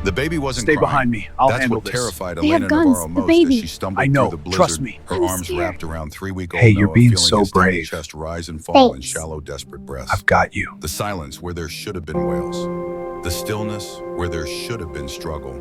The baby wasn't Stay crying. behind me. I'll That's handle what this. terrified They have Elena guns. Navarro The most baby. as she stumbled I know. through the blizzard, Trust me. her I'm arms scared. wrapped around 3-week-old Hey, you're Noah, being feeling so his tiny brave. chest rise and fall in Thanks. shallow, desperate breaths. I've got you. The silence where there should have been wails. The stillness where there should have been struggle.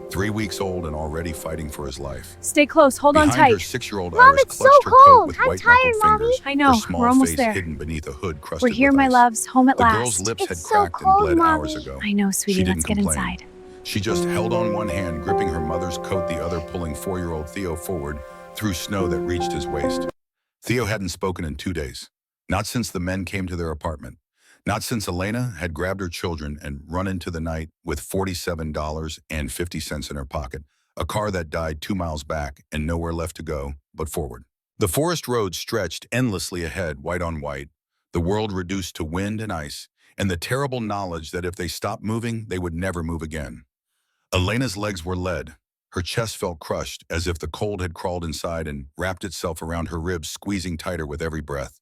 3 weeks old and already fighting for his life. Stay close. Hold on Behind her, tight. 6-year-old Mom, Iris it's so clutched her coat cold. with I'm white-knuckled tired, Mommy. fingers, I know. her small We're almost face there. hidden beneath a hood crusted We're here, with my ice. loves. Home at The girl's last. lips It's had so cracked and cold, bled Mommy. hours ago. I know, She sweetie. didn't Let's get complain. inside. She just held on one hand, gripping her mother's coat, the other pulling 4-year-old Theo forward through snow that reached his waist. Theo hadn't spoken in 2 days. Not since the men came to their apartment. Not since Elena had grabbed her children and run into the night with $47.50 in her pocket, a car that died 2 miles back and nowhere left to go but forward. The forest road stretched endlessly ahead, white on white, the world reduced to wind and ice, and the terrible knowledge that if they stopped moving, they would never move again. Elena's legs were lead. Her chest felt crushed, as if the cold had crawled inside and wrapped itself around her ribs, squeezing tighter with every breath.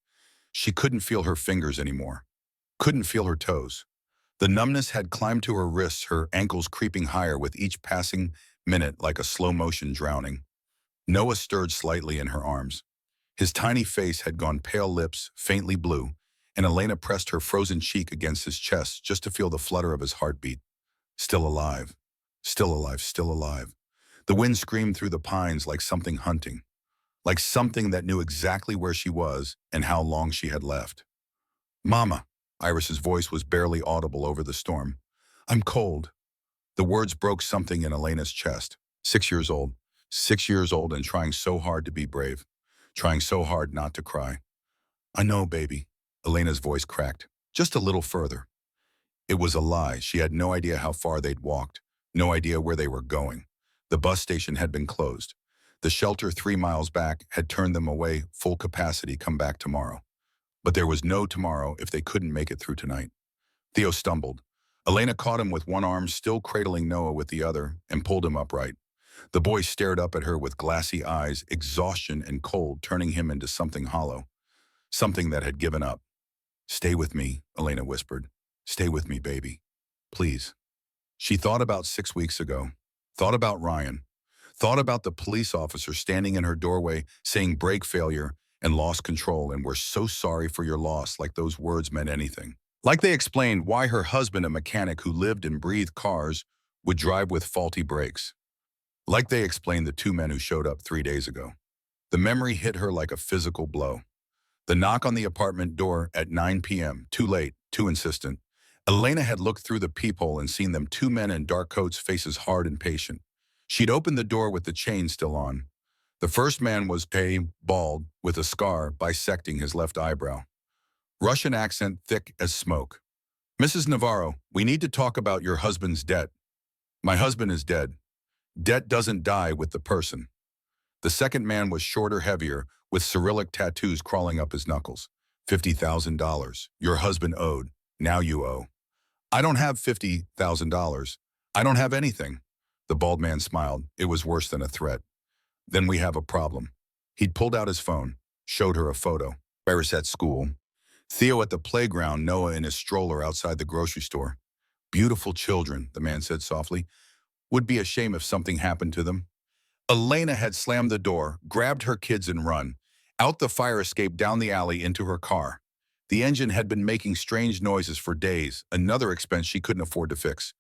She couldn't feel her fingers anymore. Couldn't feel her toes. The numbness had climbed to her wrists, her ankles creeping higher with each passing minute like a slow-motion drowning. Noah stirred slightly in her arms. His tiny face had gone pale, lips faintly blue, and Elena pressed her frozen cheek against his chest just to feel the flutter of his heartbeat. Still alive. Still alive, still alive. The wind screamed through the pines like something hunting, like something that knew exactly where she was and how long she had left. "Mama," Iris's voice was barely audible over the storm. "I'm cold." The words broke something in Elena's chest. 6 years old and trying so hard to be brave, trying so hard not to cry. "I know, baby." Elena's voice cracked, just a little further. It was a lie. She had no idea how far they'd walked, no idea where they were going. The bus station had been closed. The shelter 3 miles back had turned them away, full capacity, come back tomorrow. But there was no tomorrow if they couldn't make it through tonight. Theo stumbled. Elena caught him with one arm, still cradling Noah with the other, and pulled him upright. The boy stared up at her with glassy eyes, exhaustion and cold turning him into something hollow, something that had given up. "Stay with me," Elena whispered. "Stay with me, baby. Please." She thought about 6 weeks ago, thought about Ryan, thought about the police officer standing in her doorway saying brake failure and lost control and "we're so sorry for your loss," like those words meant anything. Like they explained why her husband, a mechanic who lived and breathed cars, would drive with faulty brakes. Like they explained the 2 men who showed up 3 days ago. The memory hit her like a physical blow. The knock on the apartment door at 9 p.m., too late, too insistent. Elena had looked through the peephole and seen them, 2 men in dark coats, faces hard and patient. She'd opened the door with the chain still on. The first man was pale, bald, with a scar bisecting his left eyebrow. Russian accent thick as smoke. "Mrs. Navarro, we need to talk about your husband's debt." "My husband is dead." "Debt doesn't die with the person." The second man was shorter, heavier, with Cyrillic tattoos crawling up his knuckles. $50,000. Your husband owed. Now you owe." "I don't have $50,000. I don't have anything." The bald man smiled. It was worse than a threat. "Then we have a problem." He'd pulled out his phone, showed her a photo. Iris at school. Theo at the playground, Noah in his stroller outside the grocery store. "Beautiful children," the man said softly. "Would be a shame if something happened to them." Elena had slammed the door, grabbed her kids and run. Out the fire escape, down the alley, into her car. The engine had been making strange noises for days, another expense she couldn't afford to fix.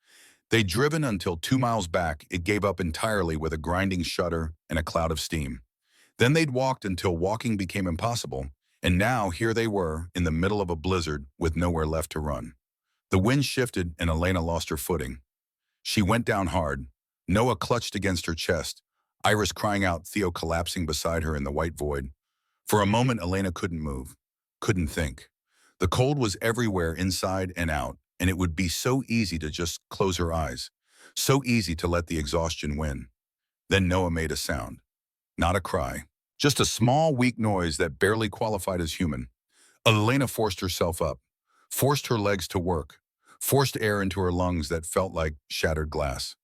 They'd driven until 2 miles back, it gave up entirely with a grinding shudder and a cloud of steam. Then they'd walked until walking became impossible, and now here they were, in the middle of a blizzard with nowhere left to run. The wind shifted and Elena lost her footing. She went down hard. Noah clutched against her chest, Iris crying out, Theo collapsing beside her in the white void. For a moment, Elena couldn't move, couldn't think. The cold was everywhere, inside and out, and it would be so easy to just close her eyes, so easy to let the exhaustion win. Then Noah made a sound. Not a cry, just a small, weak noise that barely qualified as human. Elena forced herself up, forced her legs to work, forced air into her lungs that felt like shattered glass.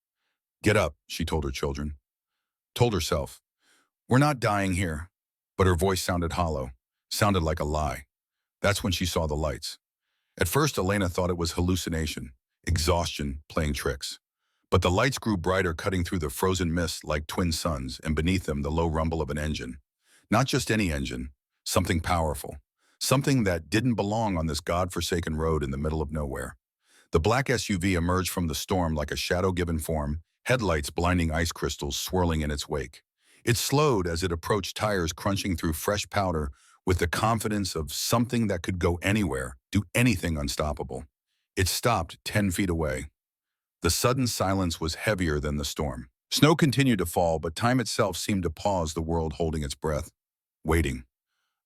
"Get up," she told her children. Told herself, "We're not dying here." But her voice sounded hollow, sounded like a lie. That's when she saw the lights. At first, Elena thought it was hallucination, exhaustion playing tricks. But the lights grew brighter, cutting through the frozen mist like twin suns, and beneath them the low rumble of an engine. Not just any engine, something powerful. Something that didn't belong on this god-forsaken road in the middle of nowhere. The black SUV emerged from the storm like a shadow-given form, headlights blinding ice crystals swirling in its wake. It slowed as it approached, tires crunching through fresh powder with the confidence of something that could go anywhere, do anything unstoppable. It stopped 10 feet away. The sudden silence was heavier than the storm. Snow continued to fall, but time itself seemed to pause, the world holding its breath, waiting.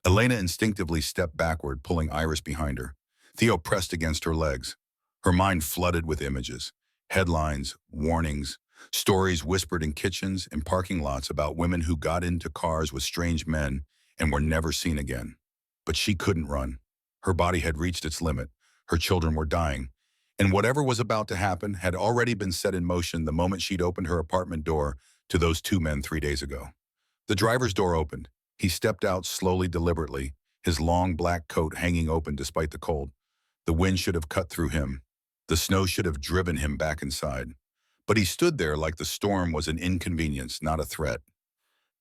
Elena instinctively stepped backward, pulling Iris behind her. Theo pressed against her legs. Her mind flooded with images, headlines, warnings, stories whispered in kitchens and parking lots about women who got into cars with strange men and were never seen again. But she couldn't run. Her body had reached its limit. Her children were dying. And whatever was about to happen had already been set in motion the moment she'd opened her apartment door to those two men 3 days ago. The driver's door opened. He stepped out slowly, deliberately, his long black coat hanging open despite the cold. The wind should have cut through him. The snow should have driven him back inside. But he stood there like the storm was an inconvenience, not a threat.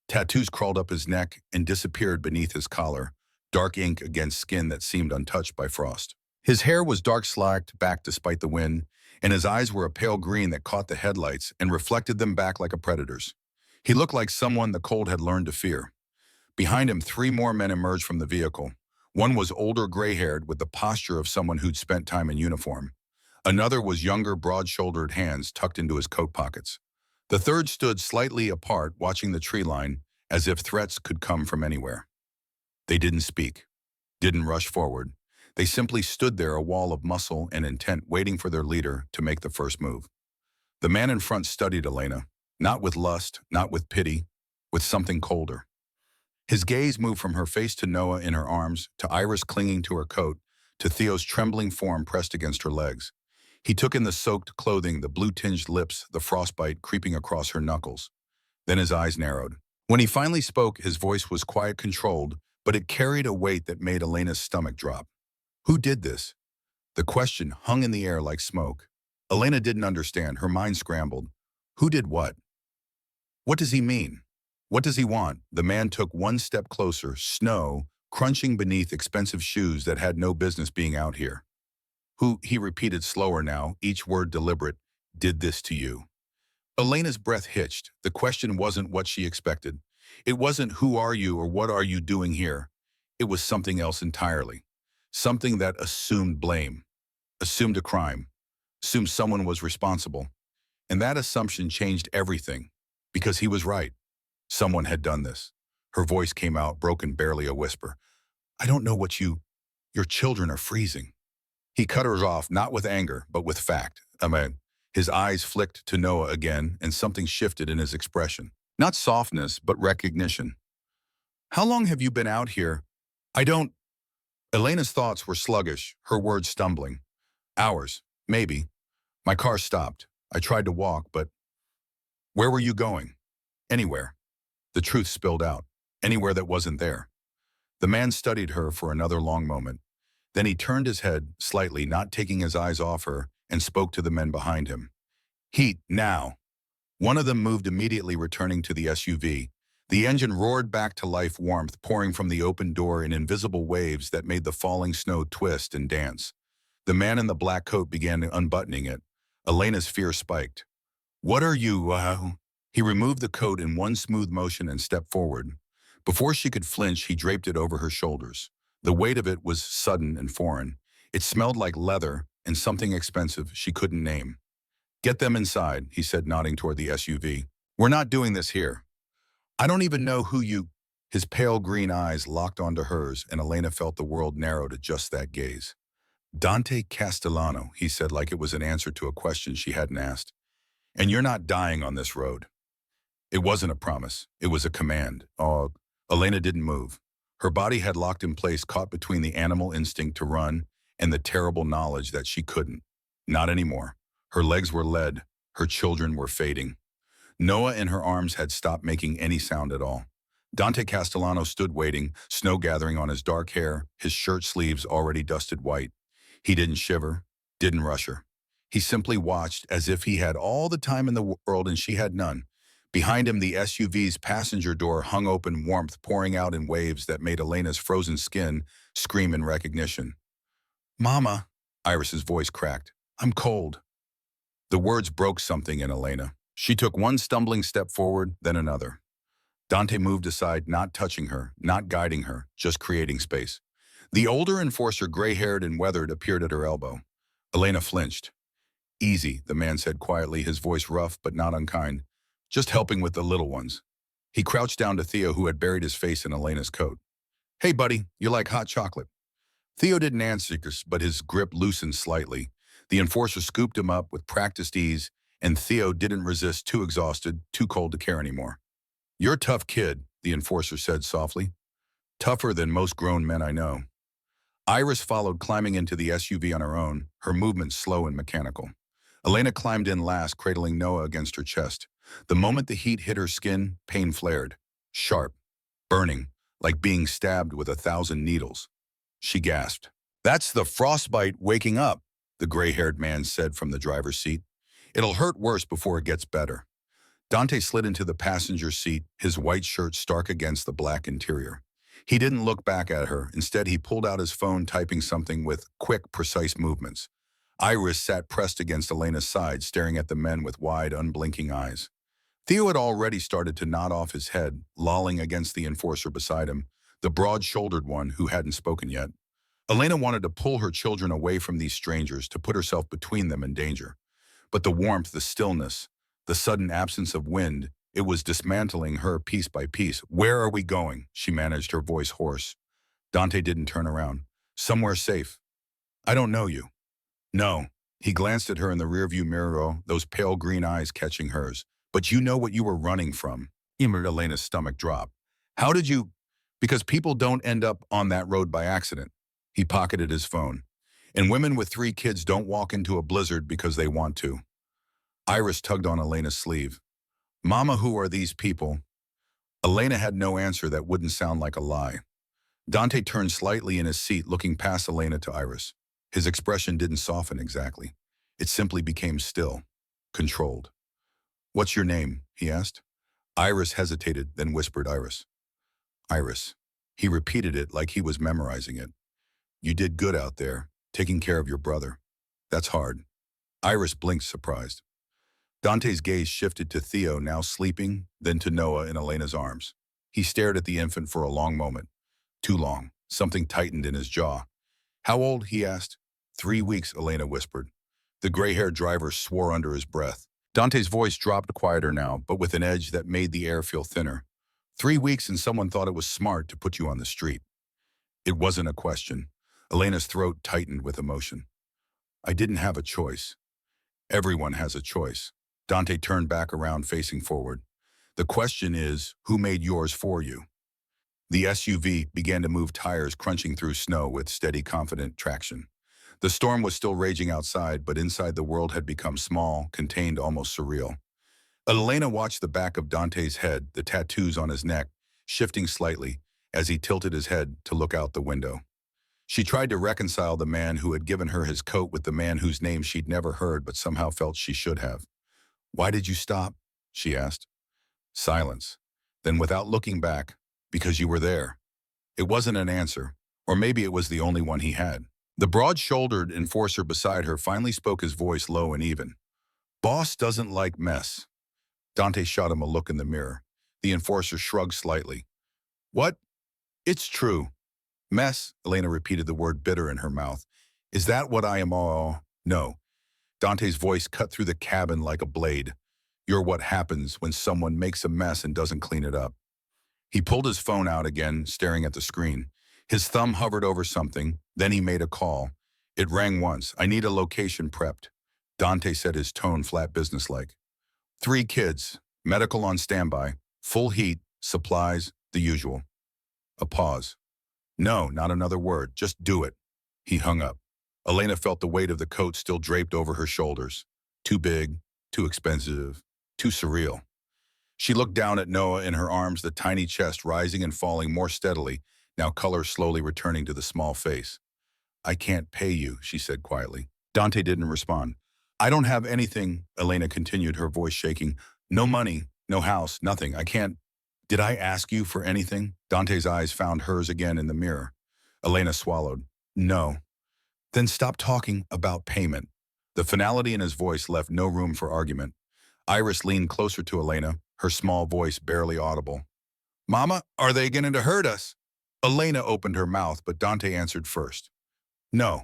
Tattoos crawled up his neck and disappeared beneath his collar, dark ink against skin that seemed untouched by frost. His hair was dark, slacked back despite the wind, and his eyes were a pale green that caught the headlights and reflected them back like a predator's. He looked like someone the cold had learned to fear. Behind him, 3 more men emerged from the vehicle. One was older, gray-haired, with the posture of someone who'd spent time in uniform. Another was younger, broad-shouldered, hands tucked into his coat pockets. The third stood slightly apart, watching the tree line, as if threats could come from anywhere. They didn't speak, didn't rush forward. They simply stood there, a wall of muscle and intent, waiting for their leader to make the first move. The man in front studied Elena, not with lust, not with pity, with something colder. His gaze moved from her face to Noah in her arms, to Iris clinging to her coat, to Theo's trembling form pressed against her legs. He took in the soaked clothing, the blue-tinged lips, the frostbite creeping across her knuckles. Then his eyes narrowed. When he finally spoke, his voice was quiet, controlled, but it carried a weight that made Elena's stomach drop. Who did this? The question hung in the air like smoke. Elena didn't understand. Her mind scrambled. Who did what? What does he mean? What does he want? The man took one step closer, snow crunching beneath expensive shoes that had no business being out here. Who, he repeated slower now, each word deliberate, did this to you? Elena's breath hitched. The question wasn't what she expected. It wasn't who are you or what are you doing here. It was something else entirely. Something that assumed blame, assumed a crime, assumed someone was responsible. And that assumption changed everything, because he was right. Someone had done this. Her voice came out, broken, barely a whisper. I don't know what your children are freezing. He cut her off, not with anger, but with fact. His eyes flicked to Noah again, and something shifted in his expression. Not softness, but recognition. How long have you been out here? I don't... Elena's thoughts were sluggish, her words stumbling. Hours, maybe. My car stopped. I tried to walk, but... Where were you going? Anywhere. The truth spilled out. Anywhere that wasn't there. The man studied her for another long moment. Then he turned his head slightly, not taking his eyes off her, and spoke to the men behind him. Heat, now. One of them moved immediately, returning to the SUV. The engine roared back to life, warmth pouring from the open door in invisible waves that made the falling snow twist and dance. The man in the black coat began unbuttoning it. Elena's fear spiked. What are you, He removed the coat in one smooth motion and stepped forward. Before she could flinch, he draped it over her shoulders. The weight of it was sudden and foreign. It smelled like leather and something expensive she couldn't name. Get them inside, he said, nodding toward the SUV. We're not doing this here. I don't even know who you... His pale green eyes locked onto hers, and Elena felt the world narrow to just that gaze. Dante Castellano, he said like it was an answer to a question she hadn't asked. And you're not dying on this road. It wasn't a promise. It was a command. Oh, Elena didn't move. Her body had locked in place, caught between the animal instinct to run and the terrible knowledge that she couldn't. Not anymore. Her legs were lead. Her children were fading. Noah in her arms had stopped making any sound at all. Dante Castellano stood waiting, snow gathering on his dark hair, his shirt sleeves already dusted white. He didn't shiver, didn't rush her. He simply watched as if he had all the time in the world and she had none. Behind him, the SUV's passenger door hung open, warmth pouring out in waves that made Elena's frozen skin scream in recognition. "Mama," Iris's voice cracked. "I'm cold." The words broke something in Elena. She took one stumbling step forward, then another. Dante moved aside, not touching her, not guiding her, just creating space. The older enforcer, gray-haired and weathered, appeared at her elbow. Elena flinched. "Easy," the man said quietly, his voice rough but not unkind. "Just helping with the little ones." He crouched down to Theo, who had buried his face in Elena's coat. "Hey, buddy, you like hot chocolate?" Theo didn't answer, but his grip loosened slightly. The enforcer scooped him up with practiced ease, and Theo didn't resist, too exhausted, too cold to care anymore. "You're a tough kid," the enforcer said softly. "Tougher than most grown men I know." Iris followed, climbing into the SUV on her own, her movements slow and mechanical. Elena climbed in last, cradling Noah against her chest. The moment the heat hit her skin, pain flared. Sharp, burning, like being stabbed with 1,000 needles. She gasped. "That's the frostbite waking up," the gray-haired man said from the driver's seat. "It'll hurt worse before it gets better." Dante slid into the passenger seat, his white shirt stark against the black interior. He didn't look back at her. Instead, he pulled out his phone, typing something with quick, precise movements. Iris sat pressed against Elena's side, staring at the men with wide, unblinking eyes. Theo had already started to nod off his head, lolling against the enforcer beside him, the broad-shouldered one who hadn't spoken yet. Elena wanted to pull her children away from these strangers, to put herself between them and danger. But the warmth, the stillness, the sudden absence of wind, it was dismantling her piece by piece. "Where are we going?" she managed, her voice hoarse. Dante didn't turn around. "Somewhere safe." "I don't know you." "No." He glanced at her in the rearview mirror, those pale green eyes catching hers. "But you know what you were running from." Elena's stomach dropped. "How did you—" "Because people don't end up on that road by accident." He pocketed his phone. "And women with 3 kids don't walk into a blizzard because they want to." Iris tugged on Elena's sleeve. "Mama, who are these people?" Elena had no answer that wouldn't sound like a lie. Dante turned slightly in his seat, looking past Elena to Iris. His expression didn't soften exactly. It simply became still, controlled. "What's your name?" he asked. Iris hesitated, then whispered Iris. "Iris." He repeated it like he was memorizing it. "You did good out there, taking care of your brother. That's hard." Iris blinked, surprised. Dante's gaze shifted to Theo, now sleeping, then to Noah in Elena's arms. He stared at the infant for a long moment. Too long. Something tightened in his jaw. "How old?" he asked. 3 weeks, Elena whispered. The gray-haired driver swore under his breath. Dante's voice dropped quieter now, but with an edge that made the air feel thinner. 3 weeks and someone thought it was smart to put you on the street. It wasn't a question. Elena's throat tightened with emotion. "I didn't have a choice." "Everyone has a choice." Dante turned back around, facing forward. "The question is, who made yours for you?" The SUV began to move, tires crunching through snow with steady, confident traction. The storm was still raging outside, but inside the world had become small, contained, almost surreal. Elena watched the back of Dante's head, the tattoos on his neck, shifting slightly as he tilted his head to look out the window. She tried to reconcile the man who had given her his coat with the man whose name she'd never heard but somehow felt she should have. "Why did you stop?" she asked. Silence. Then, without looking back, "Because you were there." It wasn't an answer, or maybe it was the only one he had. The broad-shouldered enforcer beside her finally spoke, his voice low and even. "Boss doesn't like mess." Dante shot him a look in the mirror. The enforcer shrugged slightly. "What?" "It's true." "Mess," Elena repeated, the word bitter in her mouth. "Is that what I am all—" "No." Dante's voice cut through the cabin like a blade. "You're what happens when someone makes a mess and doesn't clean it up." He pulled his phone out again, staring at the screen. His thumb hovered over something, then he made a call. It rang once. "I need a location prepped." Dante said, his tone flat, businesslike. 3 kids, medical on standby, full heat, supplies, the usual. A pause. "No, not another word. Just do it." He hung up. Elena felt the weight of the coat still draped over her shoulders. Too big, too expensive, too surreal. She looked down at Noah in her arms, the tiny chest rising and falling more steadily, now color slowly returning to the small face. "I can't pay you," she said quietly. Dante didn't respond. I don't have anything, Elena continued, her voice shaking. No money, no house, nothing. I can't. Did I ask you for anything? Dante's eyes found hers again in the mirror. Elena swallowed. No. Then stop talking about payment. The finality in his voice left no room for argument. Iris leaned closer to Elena, her small voice barely audible. Mama, are they going to hurt us? Elena opened her mouth, but Dante answered first. No.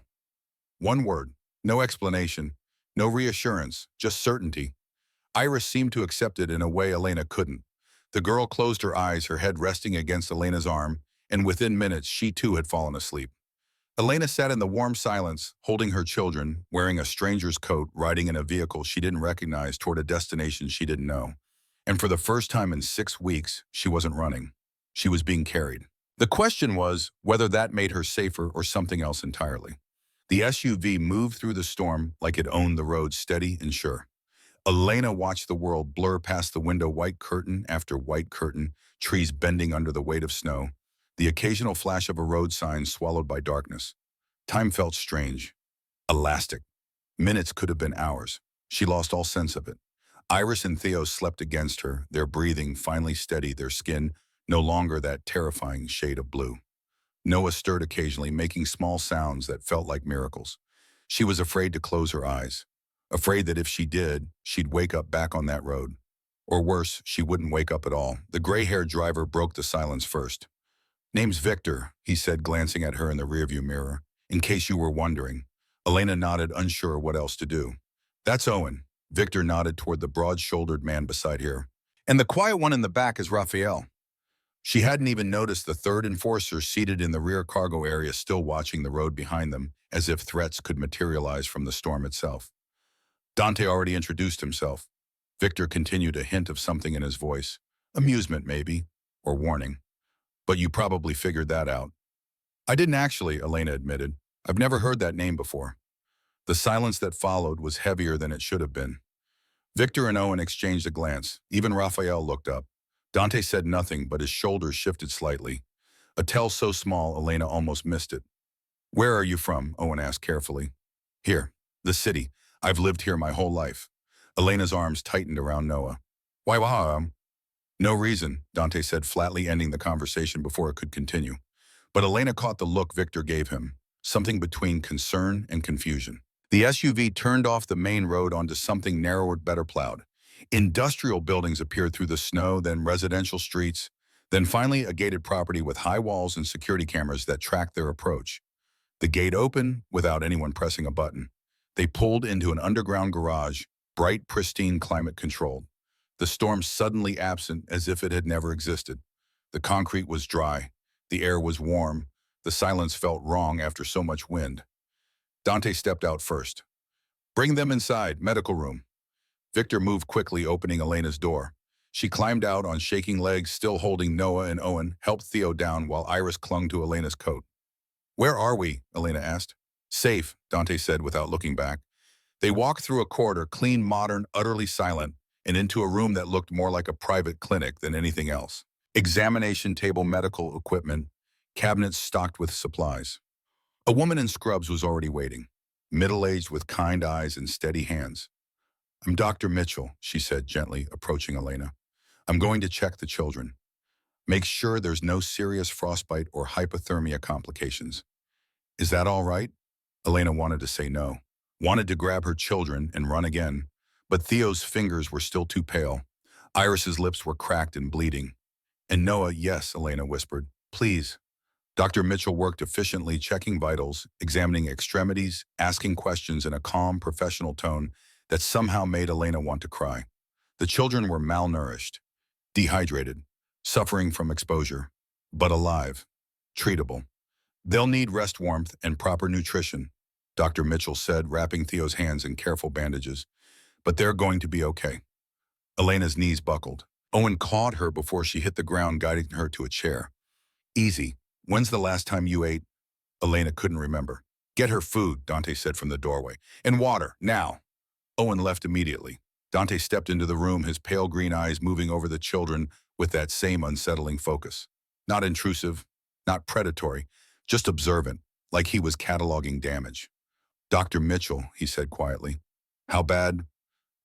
One word. No explanation. No reassurance. Just certainty. Iris seemed to accept it in a way Elena couldn't. The girl closed her eyes, her head resting against Elena's arm, and within minutes she too had fallen asleep. Elena sat in the warm silence, holding her children, wearing a stranger's coat, riding in a vehicle she didn't recognize toward a destination she didn't know. And for the first time in 6 weeks, she wasn't running. She was being carried. The question was whether that made her safer or something else entirely. The SUV moved through the storm like it owned the road, steady and sure. Elena watched the world blur past the window, white curtain after white curtain, trees bending under the weight of snow, the occasional flash of a road sign swallowed by darkness. Time felt strange, elastic. Minutes could have been hours. She lost all sense of it. Iris and Theo slept against her, their breathing finally steady, their skin no longer that terrifying shade of blue. Noah stirred occasionally, making small sounds that felt like miracles. She was afraid to close her eyes, afraid that if she did, she'd wake up back on that road. Or worse, she wouldn't wake up at all. The gray-haired driver broke the silence first. Name's Victor, he said, glancing at her in the rearview mirror. In case you were wondering. Elena nodded, unsure what else to do. That's Owen. Victor nodded toward the broad-shouldered man beside her. And the quiet one in the back is Raphael. She hadn't even noticed the third enforcer seated in the rear cargo area, still watching the road behind them, as if threats could materialize from the storm itself. Dante already introduced himself. Victor continued, a hint of something in his voice. Amusement, maybe, or warning. But you probably figured that out. I didn't actually, Elena admitted. I've never heard that name before. The silence that followed was heavier than it should have been. Victor and Owen exchanged a glance. Even Raphael looked up. Dante said nothing, but his shoulders shifted slightly. A tell so small, Elena almost missed it. Where are you from? Owen asked carefully. Here, the city. I've lived here my whole life. Elena's arms tightened around Noah. Why? No reason, Dante said, flatly ending the conversation before it could continue. But Elena caught the look Victor gave him, something between concern and confusion. The SUV turned off the main road onto something narrower, better plowed. Industrial buildings appeared through the snow, then residential streets, then finally a gated property with high walls and security cameras that tracked their approach. The gate opened without anyone pressing a button. They pulled into an underground garage, bright, pristine, climate-controlled. The storm suddenly absent, as if it had never existed. The concrete was dry. The air was warm. The silence felt wrong after so much wind. Dante stepped out first. Bring them inside, medical room. Victor moved quickly, opening Elena's door. She climbed out on shaking legs, still holding Noah and Owen, helped Theo down while Iris clung to Elena's coat. Where are we? Elena asked. Safe, Dante said without looking back. They walked through a corridor, clean, modern, utterly silent, and into a room that looked more like a private clinic than anything else. Examination table, medical equipment, cabinets stocked with supplies. A woman in scrubs was already waiting, middle-aged with kind eyes and steady hands. I'm Dr. Mitchell, she said gently, approaching Elena. I'm going to check the children. Make sure there's no serious frostbite or hypothermia complications. Is that all right? Elena wanted to say no, wanted to grab her children and run again, but Theo's fingers were still too pale. Iris's lips were cracked and bleeding. And Noah, yes, Elena whispered. Please. Dr. Mitchell worked efficiently, checking vitals, examining extremities, asking questions in a calm, professional tone that somehow made Elena want to cry. The children were malnourished, dehydrated, suffering from exposure, but alive, treatable. They'll need rest, warmth, and proper nutrition, Dr. Mitchell said, wrapping Theo's hands in careful bandages. But they're going to be okay. Elena's knees buckled. Owen caught her before she hit the ground, guiding her to a chair. Easy. When's the last time you ate? Elena couldn't remember. Get her food, Dante said from the doorway. And water, now. Owen left immediately. Dante stepped into the room, his pale green eyes moving over the children with that same unsettling focus. Not intrusive, not predatory, just observant, like he was cataloging damage. Dr. Mitchell, he said quietly. How bad?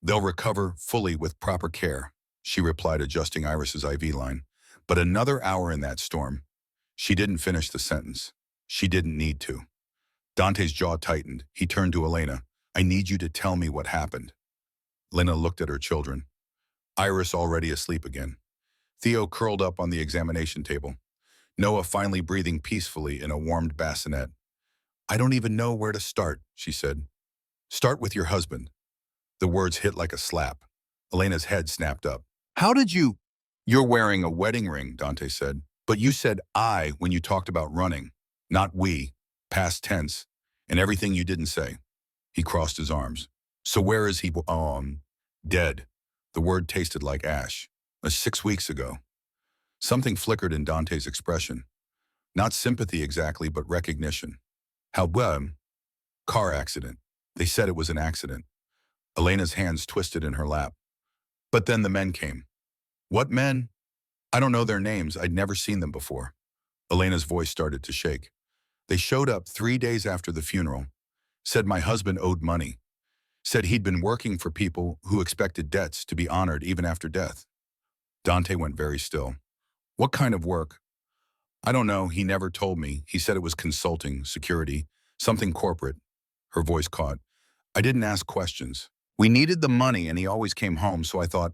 They'll recover fully with proper care, she replied, adjusting Iris's IV line. But another hour in that storm. She didn't finish the sentence. She didn't need to. Dante's jaw tightened. He turned to Elena. I need you to tell me what happened. Lena looked at her children. Iris already asleep again. Theo curled up on the examination table. Noah finally breathing peacefully in a warmed bassinet. I don't even know where to start, she said. Start with your husband. The words hit like a slap. Elena's head snapped up. How did you? You're wearing a wedding ring, Dante said. But you said I when you talked about running, not we, past tense, and everything you didn't say. He crossed his arms. So where is he? Dead. The word tasted like ash. 6 weeks ago. Something flickered in Dante's expression. Not sympathy exactly, but recognition. How, car accident. They said it was an accident. Elena's hands twisted in her lap. But then the men came. What men? I don't know their names. I'd never seen them before. Elena's voice started to shake. They showed up 3 days after the funeral. Said my husband owed money. Said he'd been working for people who expected debts to be honored even after death. Dante went very still. What kind of work? I don't know. He never told me. He said it was consulting, security, something corporate. Her voice caught. I didn't ask questions. We needed the money and he always came home, so I thought,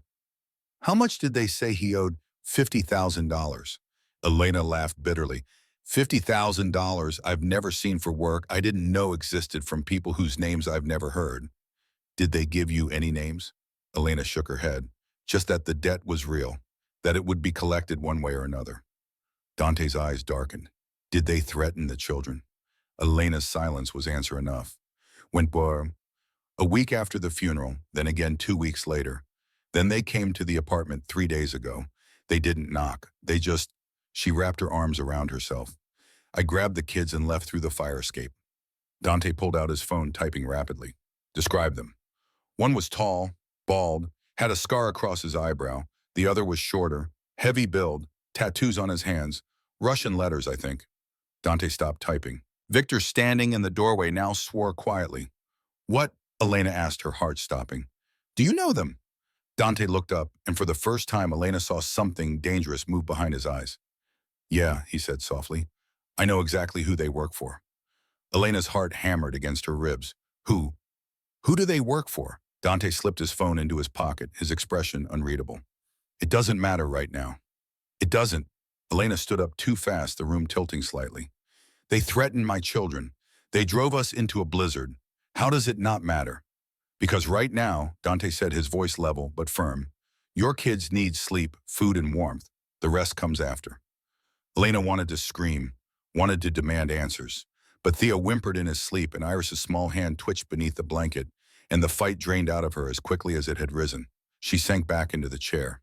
how much did they say he owed? $50,000. Elena laughed bitterly. $50,000 I've never seen for work I didn't know existed from people whose names I've never heard. Did they give you any names? Elena shook her head. Just that the debt was real, that it would be collected one way or another. Dante's eyes darkened. Did they threaten the children? Elena's silence was answer enough. A week after the funeral, then again 2 weeks later. Then they came to the apartment 3 days ago. They didn't knock. She wrapped her arms around herself. I grabbed the kids and left through the fire escape. Dante pulled out his phone, typing rapidly. Describe them. One was tall, bald, had a scar across his eyebrow. The other was shorter, heavy build, tattoos on his hands. Russian letters, I think. Dante stopped typing. Victor, standing in the doorway, now swore quietly. What? Elena asked, her heart stopping. Do you know them? Dante looked up, and for the first time, Elena saw something dangerous move behind his eyes. Yeah, he said softly. I know exactly who they work for. Elena's heart hammered against her ribs. Who? Who do they work for? Dante slipped his phone into his pocket, his expression unreadable. It doesn't matter right now. It doesn't. Elena stood up too fast, the room tilting slightly. They threatened my children. They drove us into a blizzard. How does it not matter? Because right now, Dante said, his voice level but firm, your kids need sleep, food, and warmth. The rest comes after. Elena wanted to scream, wanted to demand answers. But Theo whimpered in his sleep, and Iris's small hand twitched beneath the blanket, and the fight drained out of her as quickly as it had risen. She sank back into the chair.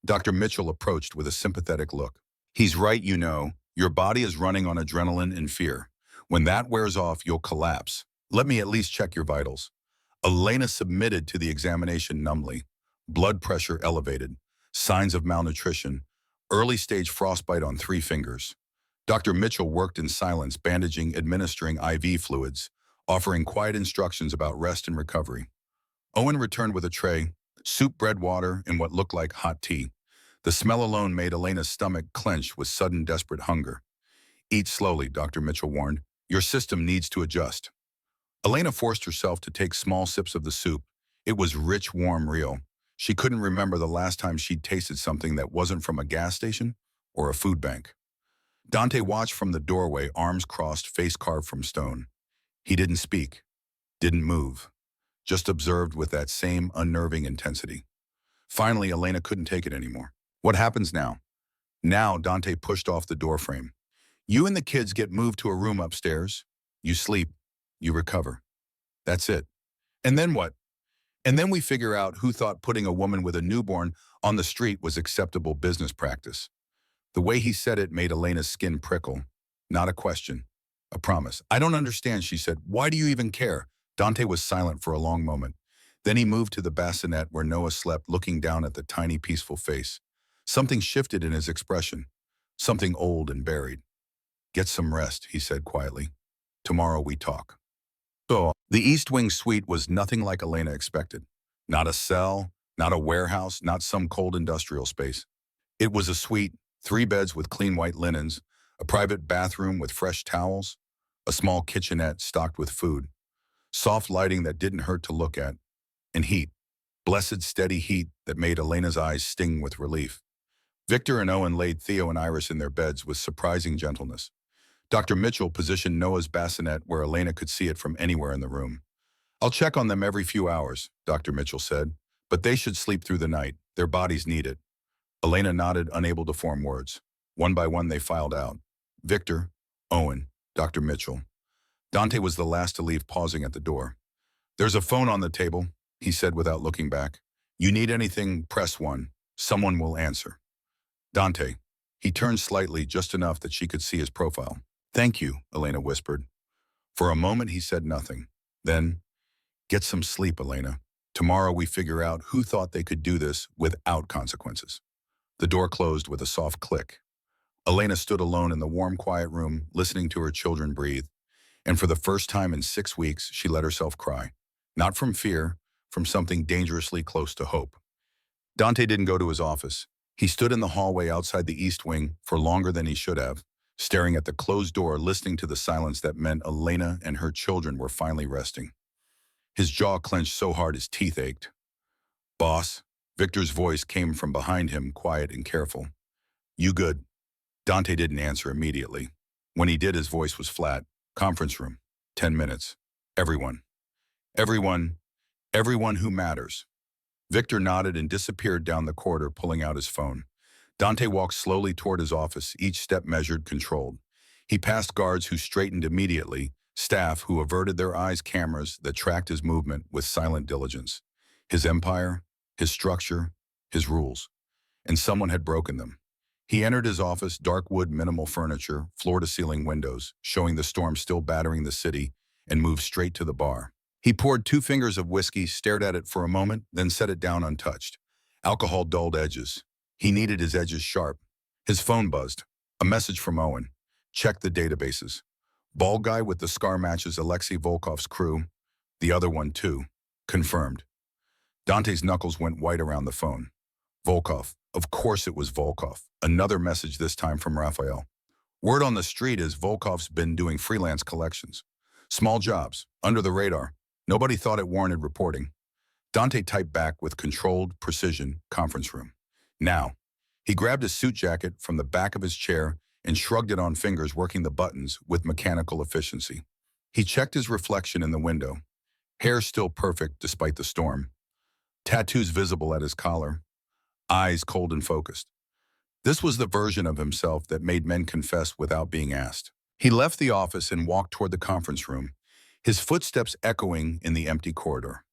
Dr. Mitchell approached with a sympathetic look. He's right, you know. Your body is running on adrenaline and fear. When that wears off, you'll collapse. Let me at least check your vitals. Elena submitted to the examination numbly. Blood pressure elevated. Signs of malnutrition. Early stage frostbite on 3 fingers. Dr. Mitchell worked in silence, bandaging, administering IV fluids, offering quiet instructions about rest and recovery. Owen returned with a tray, soup, bread, water, and what looked like hot tea. The smell alone made Elena's stomach clench with sudden, desperate hunger. Eat slowly, Dr. Mitchell warned. Your system needs to adjust. Elena forced herself to take small sips of the soup. It was rich, warm, real. She couldn't remember the last time she'd tasted something that wasn't from a gas station or a food bank. Dante watched from the doorway, arms crossed, face carved from stone. He didn't speak, didn't move, just observed with that same unnerving intensity. Finally, Elena couldn't take it anymore. What happens now? Now, Dante pushed off the doorframe. You and the kids get moved to a room upstairs. You sleep. You recover. That's it. And then what? And then we figure out who thought putting a woman with a newborn on the street was acceptable business practice. The way he said it made Elena's skin prickle. Not a question. A promise. I don't understand, she said. Why do you even care? Dante was silent for a long moment. Then he moved to the bassinet where Noah slept, looking down at the tiny, peaceful face. Something shifted in his expression. Something old and buried. Get some rest, he said quietly. Tomorrow we talk. So The East Wing suite was nothing like Elena expected. Not a cell, not a warehouse, not some cold industrial space. It was a suite, 3 beds with clean white linens, a private bathroom with fresh towels, a small kitchenette stocked with food, soft lighting that didn't hurt to look at, and heat, blessed steady heat that made Elena's eyes sting with relief. Victor and Owen laid Theo and Iris in their beds with surprising gentleness. Dr. Mitchell positioned Noah's bassinet where Elena could see it from anywhere in the room. "I'll check on them every few hours," Dr. Mitchell said, "but they should sleep through the night. Their bodies need it." Elena nodded, unable to form words. One by one they filed out. Victor, Owen, Dr. Mitchell. Dante was the last to leave, pausing at the door. "There's a phone on the table," he said without looking back. "You need anything, press 1. Someone will answer." Dante. He turned slightly, just enough that she could see his profile. "Thank you," Elena whispered. For a moment he said nothing. Then, "Get some sleep, Elena. Tomorrow we figure out who thought they could do this without consequences." The door closed with a soft click. Elena stood alone in the warm, quiet room, listening to her children breathe. And for the first time in 6 weeks, she let herself cry. Not from fear, from something dangerously close to hope. Dante didn't go to his office. He stood in the hallway outside the East Wing for longer than he should have, staring at the closed door, listening to the silence that meant Elena and her children were finally resting. His jaw clenched so hard his teeth ached. "Boss," Victor's voice came from behind him, quiet and careful. "You good?" Dante didn't answer immediately. When he did, his voice was flat. "Conference room. 10 minutes. Everyone. Everyone. Everyone who matters." Victor nodded and disappeared down the corridor, pulling out his phone. Dante walked slowly toward his office, each step measured, controlled. He passed guards who straightened immediately, staff who averted their eyes, cameras that tracked his movement with silent diligence. His empire, his structure, his rules. And someone had broken them. He entered his office, dark wood, minimal furniture, floor-to-ceiling windows, showing the storm still battering the city, and moved straight to the bar. He poured 2 fingers of whiskey, stared at it for a moment, then set it down untouched. Alcohol dulled edges. He needed his edges sharp. His phone buzzed. A message from Owen. Check the databases. Bald guy with the scar matches Alexei Volkov's crew. The other one too. Confirmed. Dante's knuckles went white around the phone. Volkov. Of course it was Volkov. Another message, this time from Raphael. Word on the street is Volkov's been doing freelance collections. Small jobs, under the radar. Nobody thought it warranted reporting. Dante typed back with controlled precision, "Conference room." Now. He grabbed his suit jacket from the back of his chair and shrugged it on fingers, working the buttons with mechanical efficiency. He checked his reflection in the window. Hair still perfect despite the storm. Tattoos visible at his collar. Eyes cold and focused. This was the version of himself that made men confess without being asked. He left the office and walked toward the conference room, his footsteps echoing in the empty corridor.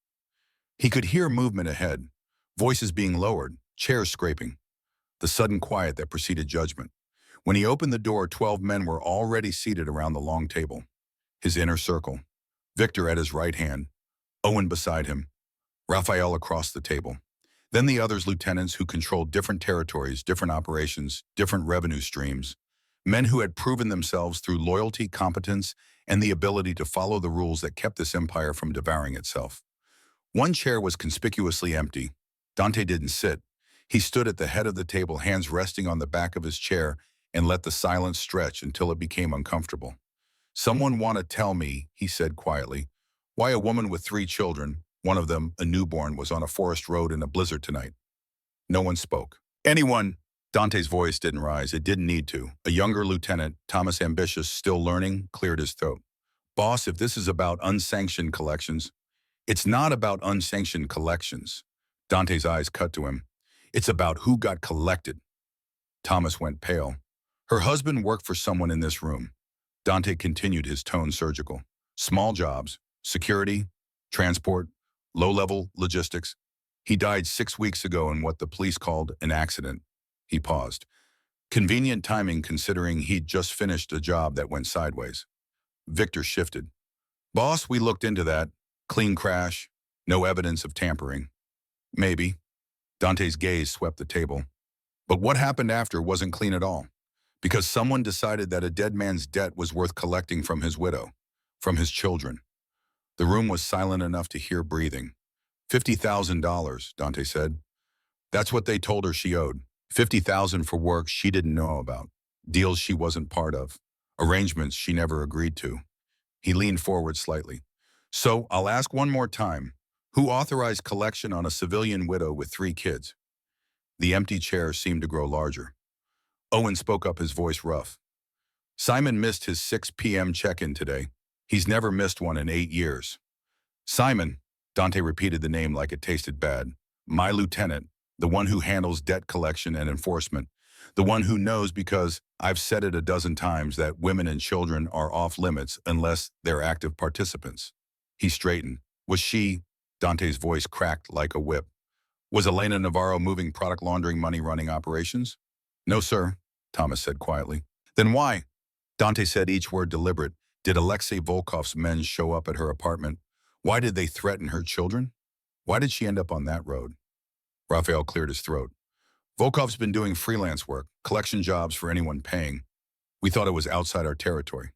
He could hear movement ahead, voices being lowered, chairs scraping, the sudden quiet that preceded judgment. When he opened the door, 12 men were already seated around the long table. His inner circle. Victor at his right hand, Owen beside him, Raphael across the table. Then the others, lieutenants who controlled different territories, different operations, different revenue streams. Men who had proven themselves through loyalty, competence, and the ability to follow the rules that kept this empire from devouring itself. One chair was conspicuously empty. Dante didn't sit. He stood at the head of the table, hands resting on the back of his chair, and let the silence stretch until it became uncomfortable. "Someone want to tell me," he said quietly, "why a woman with 3 children, one of them a newborn, was on a forest road in a blizzard tonight?" No one spoke. "Anyone?" Dante's voice didn't rise. It didn't need to. A younger lieutenant, Thomas Ambitious, still learning, cleared his throat. "Boss, if this is about unsanctioned collections..." "It's not about unsanctioned collections." Dante's eyes cut to him. "It's about who got collected." Thomas went pale. "Her husband worked for someone in this room." Dante continued, his tone surgical. "Small jobs, security, transport, low-level logistics. He died 6 weeks ago in what the police called an accident." He paused. Convenient timing, considering he'd just finished a job that went sideways. Victor shifted. "Boss, we looked into that. Clean crash. No evidence of tampering." "Maybe." Dante's gaze swept the table. "But what happened after wasn't clean at all. Because someone decided that a dead man's debt was worth collecting from his widow, from his children. The room was silent enough to hear breathing. $50,000, Dante said. That's what they told her she owed. 50,000 for work she didn't know about. Deals she wasn't part of. Arrangements she never agreed to. He leaned forward slightly. So, I'll ask one more time. Who authorized collection on a civilian widow with 3 kids? The empty chair seemed to grow larger. Owen spoke up, his voice rough. Simon missed his 6 p.m. check-in today. He's never missed one in 8 years. Simon, Dante repeated the name like it tasted bad. My lieutenant, the one who handles debt collection and enforcement. The one who knows, because I've said it a dozen times, that women and children are off limits unless they're active participants. He straightened. Was she? Dante's voice cracked like a whip. Was Elena Navarro moving product laundering, money running operations? No, sir, Thomas said quietly. Then why? Dante said, each word deliberate. Did Alexei Volkov's men show up at her apartment? Why did they threaten her children? Why did she end up on that road? Raphael cleared his throat. Volkov's been doing freelance work, collection jobs for anyone paying. We thought it was outside our territory.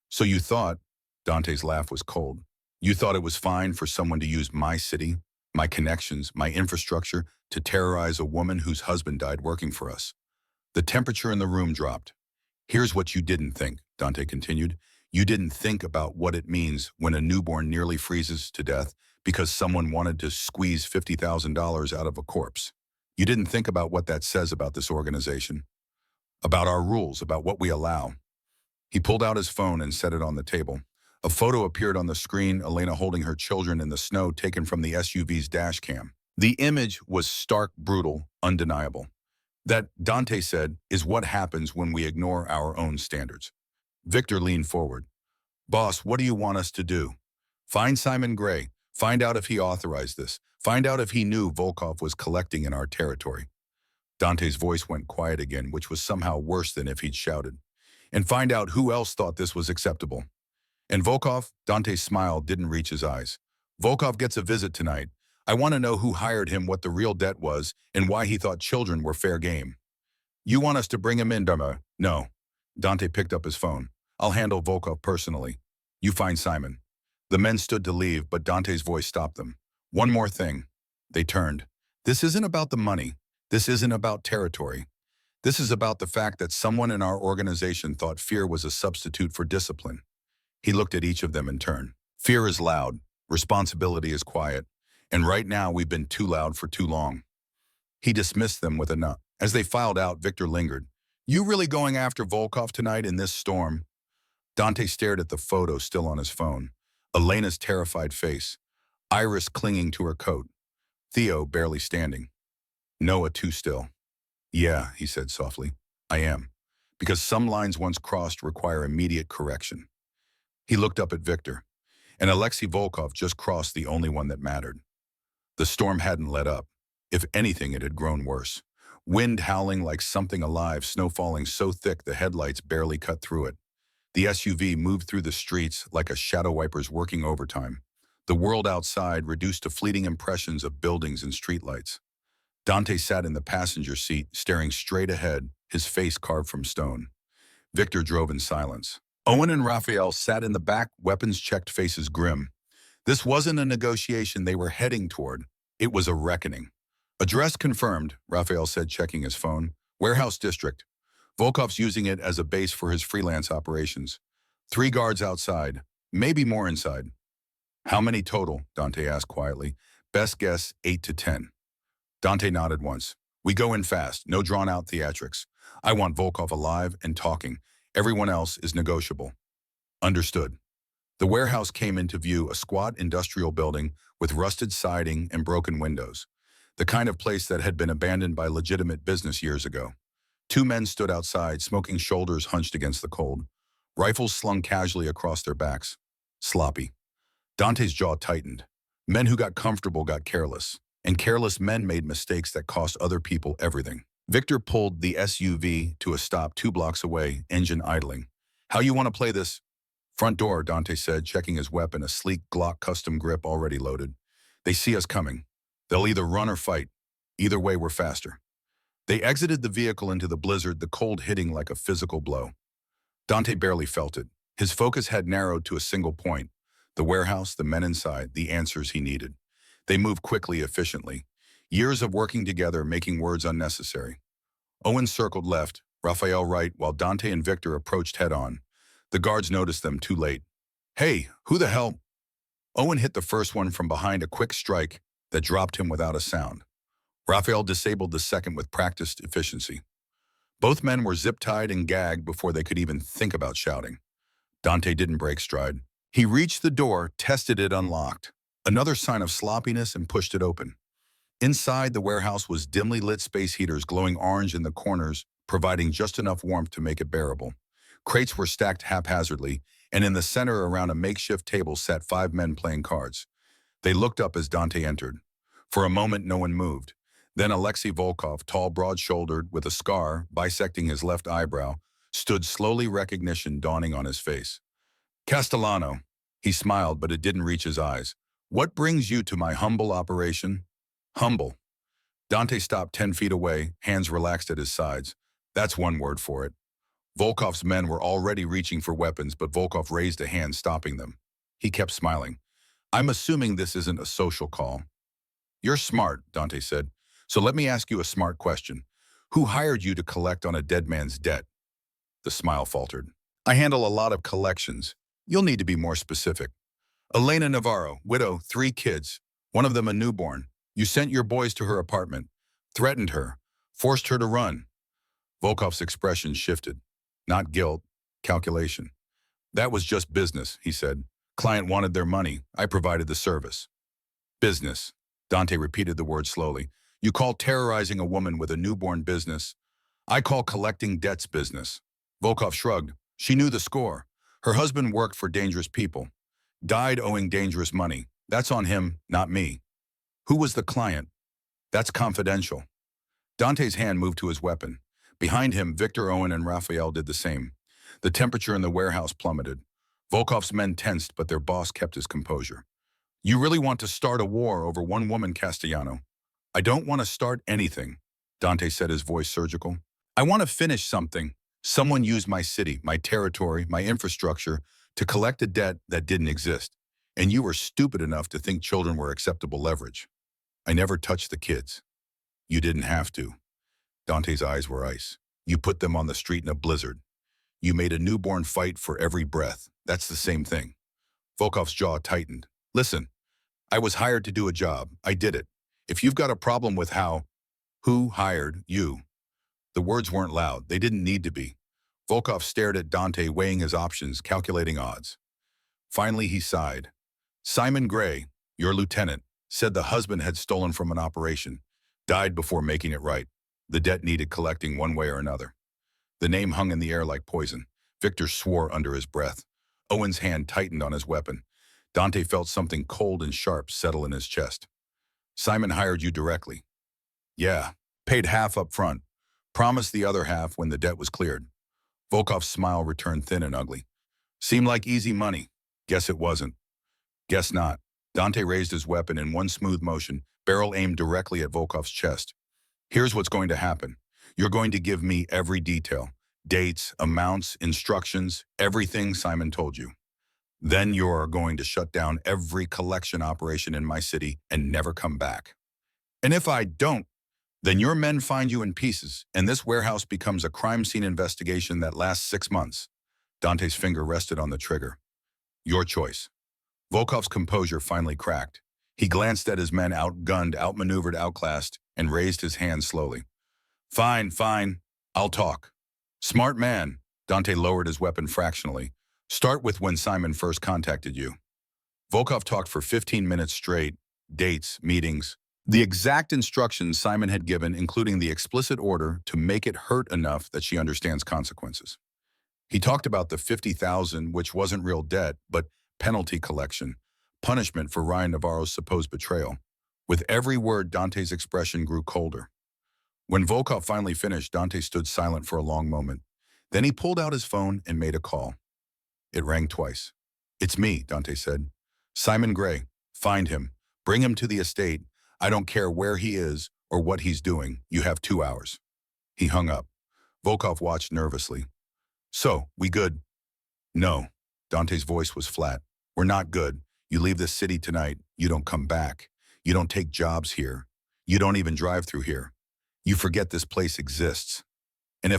So you thought, Dante's laugh was cold, you thought it was fine for someone to use my city, my connections, my infrastructure to terrorize a woman whose husband died working for us. The temperature in the room dropped. Here's what you didn't think, Dante continued. You didn't think about what it means when a newborn nearly freezes to death because someone wanted to squeeze $50,000 out of a corpse. You didn't think about what that says about this organization, about our rules, about what we allow. He pulled out his phone and set it on the table. A photo appeared on the screen, Elena holding her children in the snow, taken from the SUV's dash cam. The image was stark, brutal, undeniable. That, Dante said, is what happens when we ignore our own standards. Victor leaned forward. Boss, what do you want us to do? Find Simon Gray. Find out if he authorized this. Find out if he knew Volkov was collecting in our territory. Dante's voice went quiet again, which was somehow worse than if he'd shouted. And find out who else thought this was acceptable. And Volkov, Dante's smile didn't reach his eyes. Volkov gets a visit tonight. I want to know who hired him, what the real debt was, and why he thought children were fair game. You want us to bring him in, Dharma? No. Dante picked up his phone. I'll handle Volkov personally. You find Simon. The men stood to leave, but Dante's voice stopped them. One more thing. They turned. This isn't about the money. This isn't about territory. This is about the fact that someone in our organization thought fear was a substitute for discipline. He looked at each of them in turn. Fear is loud. Responsibility is quiet. And right now we've been too loud for too long. He dismissed them with a nut. As they filed out, Victor lingered. You really going after Volkov tonight in this storm? Dante stared at the photo still on his phone. Elena's terrified face. Iris clinging to her coat. Theo barely standing. Noah too still. Yeah, he said softly. I am. Because some lines once crossed require immediate correction. He looked up at Victor. And Alexei Volkov just crossed the only one that mattered. The storm hadn't let up. If anything, it had grown worse. Wind howling like something alive, snow falling so thick the headlights barely cut through it. The SUV moved through the streets like a shadow wiper's working overtime. The world outside reduced to fleeting impressions of buildings and streetlights. Dante sat in the passenger seat, staring straight ahead, his face carved from stone. Victor drove in silence. Owen and Raphael sat in the back, weapons-checked, faces grim. This wasn't a negotiation they were heading toward. It was a reckoning. Address confirmed, Raphael said, checking his phone. Warehouse District. Volkov's using it as a base for his freelance operations. 3 guards outside, maybe more inside. How many total? Dante asked quietly. Best guess, 8 to 10. Dante nodded once. We go in fast, no drawn-out theatrics. I want Volkov alive and talking. Everyone else is negotiable. Understood. The warehouse came into view, a squat industrial building with rusted siding and broken windows. The kind of place that had been abandoned by legitimate business years ago. 2 men stood outside, smoking, shoulders hunched against the cold. Rifles slung casually across their backs. Sloppy. Dante's jaw tightened. Men who got comfortable got careless. And careless men made mistakes that cost other people everything. Victor pulled the SUV to a stop 2 blocks away, engine idling. How you want to play this? Front door, Dante said, checking his weapon, a sleek Glock custom grip already loaded. They see us coming. They'll either run or fight. Either way, we're faster. They exited the vehicle into the blizzard, the cold hitting like a physical blow. Dante barely felt it. His focus had narrowed to a single point, The warehouse, the men inside, the answers he needed. They moved quickly, efficiently. Years of working together, making words unnecessary. Owen circled left, Raphael right, while Dante and Victor approached head-on. The guards noticed them too late. Hey, who the hell? Owen hit the first one from behind, a quick strike that dropped him without a sound. Raphael disabled the second with practiced efficiency. Both men were zip-tied and gagged before they could even think about shouting. Dante didn't break stride. He reached the door, tested it unlocked. Another sign of sloppiness, and pushed it open. Inside, the warehouse was dimly lit, space heaters glowing orange in the corners, providing just enough warmth to make it bearable. Crates were stacked haphazardly, and in the center around a makeshift table sat 5 men playing cards. They looked up as Dante entered. For a moment, no one moved. Then Alexei Volkov, tall, broad-shouldered, with a scar bisecting his left eyebrow, stood slowly, recognition dawning on his face. Castellano. He smiled, but it didn't reach his eyes. What brings you to my humble operation? Humble. Dante stopped 10 feet away, hands relaxed at his sides. That's one word for it. Volkov's men were already reaching for weapons, but Volkov raised a hand, stopping them. He kept smiling. I'm assuming this isn't a social call. You're smart, Dante said. So let me ask you a smart question. Who hired you to collect on a dead man's debt? The smile faltered. I handle a lot of collections. You'll need to be more specific. Elena Navarro, widow, 3 kids, one of them a newborn. You sent your boys to her apartment, threatened her, forced her to run. Volkov's expression shifted. Not guilt, calculation. That was just business, he said. Client wanted their money. I provided the service. Business. Dante repeated the word slowly. You call terrorizing a woman with a newborn business. I call collecting debts business. Volkov shrugged. She knew the score. Her husband worked for dangerous people. Died owing dangerous money. That's on him, not me. Who was the client? That's confidential. Dante's hand moved to his weapon. Behind him, Victor, Owen, and Raphael did the same. The temperature in the warehouse plummeted. Volkov's men tensed, but their boss kept his composure. You really want to start a war over one woman, Castellano? I don't want to start anything, Dante said, his voice surgical. I want to finish something. Someone used my city, my territory, my infrastructure to collect a debt that didn't exist. And you were stupid enough to think children were acceptable leverage. I never touched the kids. You didn't have to. Dante's eyes were ice. You put them on the street in a blizzard. You made a newborn fight for every breath. That's the same thing. Volkov's jaw tightened. Listen, I was hired to do a job. I did it. If you've got a problem with who hired you? The words weren't loud. They didn't need to be. Volkov stared at Dante, weighing his options, calculating odds. Finally, he sighed. Simon Gray, your lieutenant, said the husband had stolen from an operation, died before making it right. The debt needed collecting one way or another. The name hung in the air like poison. Victor swore under his breath. Owen's hand tightened on his weapon. Dante felt something cold and sharp settle in his chest. Simon hired you directly. Yeah, paid half up front. Promised the other half when the debt was cleared. Volkov's smile returned thin and ugly. Seemed like easy money. Guess it wasn't. Guess not. Dante raised his weapon in one smooth motion, barrel aimed directly at Volkov's chest. Here's what's going to happen. You're going to give me every detail. Dates, amounts, instructions, everything Simon told you. Then you're going to shut down every collection operation in my city and never come back. And if I don't, then your men find you in pieces, and this warehouse becomes a crime scene investigation that lasts 6 months. Dante's finger rested on the trigger. Your choice. Volkov's composure finally cracked. He glanced at his men, outgunned, outmaneuvered, outclassed, and raised his hand slowly. Fine, fine. I'll talk. Smart man. Dante lowered his weapon fractionally. Start with when Simon first contacted you. Volkov talked for 15 minutes straight. Dates, meetings. The exact instructions Simon had given, including the explicit order to make it hurt enough that she understands consequences. He talked about the $50,000, which wasn't real debt, but penalty collection, punishment for Ryan Navarro's supposed betrayal. With every word, Dante's expression grew colder. When Volkov finally finished, Dante stood silent for a long moment. Then he pulled out his phone and made a call. It rang twice. It's me, Dante said. Simon Gray. Find him. Bring him to the estate. I don't care where he is or what he's doing. You have 2 hours. He hung up. Volkov watched nervously. So, we good? No. Dante's voice was flat. We're not good. You leave this city tonight, you don't come back. You don't take jobs here. You don't even drive through here. You forget this place exists. And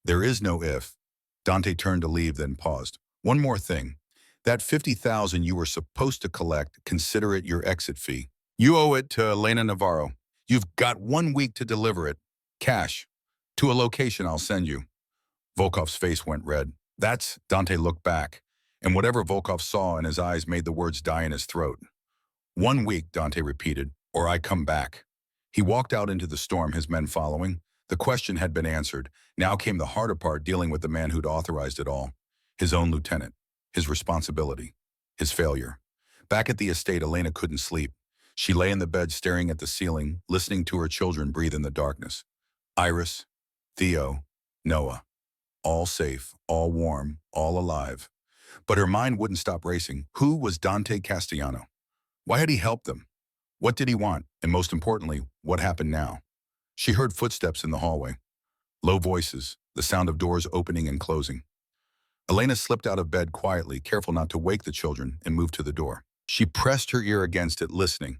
there is no if. Dante turned to leave, then paused. One more thing. That 50,000 you were supposed to collect, consider it your exit fee. You owe it to Elena Navarro. You've got 1 week to deliver it. Cash. To a location I'll send you. Volkov's face went red. Dante looked back, and whatever Volkov saw in his eyes made the words die in his throat. 1 week, Dante repeated, or I come back. He walked out into the storm, his men following. The question had been answered. Now came the harder part, dealing with the man who'd authorized it all. His own lieutenant. His responsibility. His failure. Back at the estate, Elena couldn't sleep. She lay in the bed staring at the ceiling, listening to her children breathe in the darkness. Iris, Theo, Noah. All safe, all warm, all alive. But her mind wouldn't stop racing. Who was Dante Castellano? Why had he helped them? What did he want? And most importantly, what happened now? She heard footsteps in the hallway. Low voices, the sound of doors opening and closing. Elena slipped out of bed quietly, careful not to wake the children, and moved to the door. She pressed her ear against it, listening.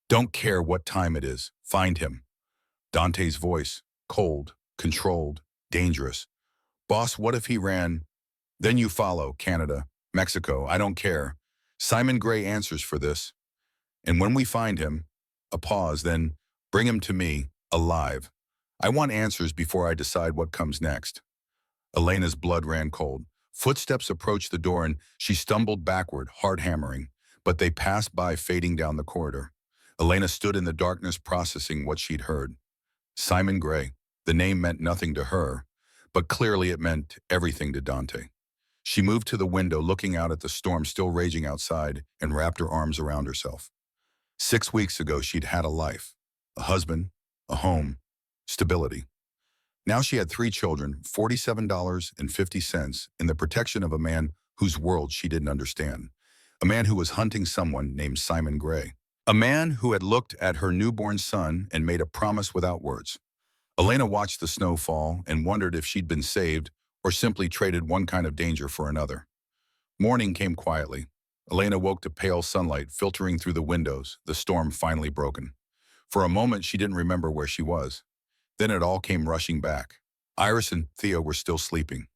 Don't care what time it is. Find him. Dante's voice, cold, controlled, dangerous. Boss, what if he ran? Then you follow, Canada, Mexico, I don't care. Simon Gray answers for this. And when we find him, a pause, then bring him to me, alive. I want answers before I decide what comes next. Elena's blood ran cold. Footsteps approached the door and she stumbled backward, hard hammering, but they passed by, fading down the corridor. Elena stood in the darkness, processing what she'd heard. Simon Gray. The name meant nothing to her, but clearly it meant everything to Dante. She moved to the window, looking out at the storm still raging outside, and wrapped her arms around herself. 6 weeks ago, she'd had a life, a husband, a home, stability. Now she had 3 children, $47.50, in the protection of a man whose world she didn't understand. A man who was hunting someone named Simon Gray. A man who had looked at her newborn son and made a promise without words. Elena watched the snow fall and wondered if she'd been saved or simply traded one kind of danger for another. Morning came quietly. Elena woke to pale sunlight filtering through the windows, the storm finally broken. For a moment, she didn't remember where she was. Then it all came rushing back. Iris and Theo were still sleeping.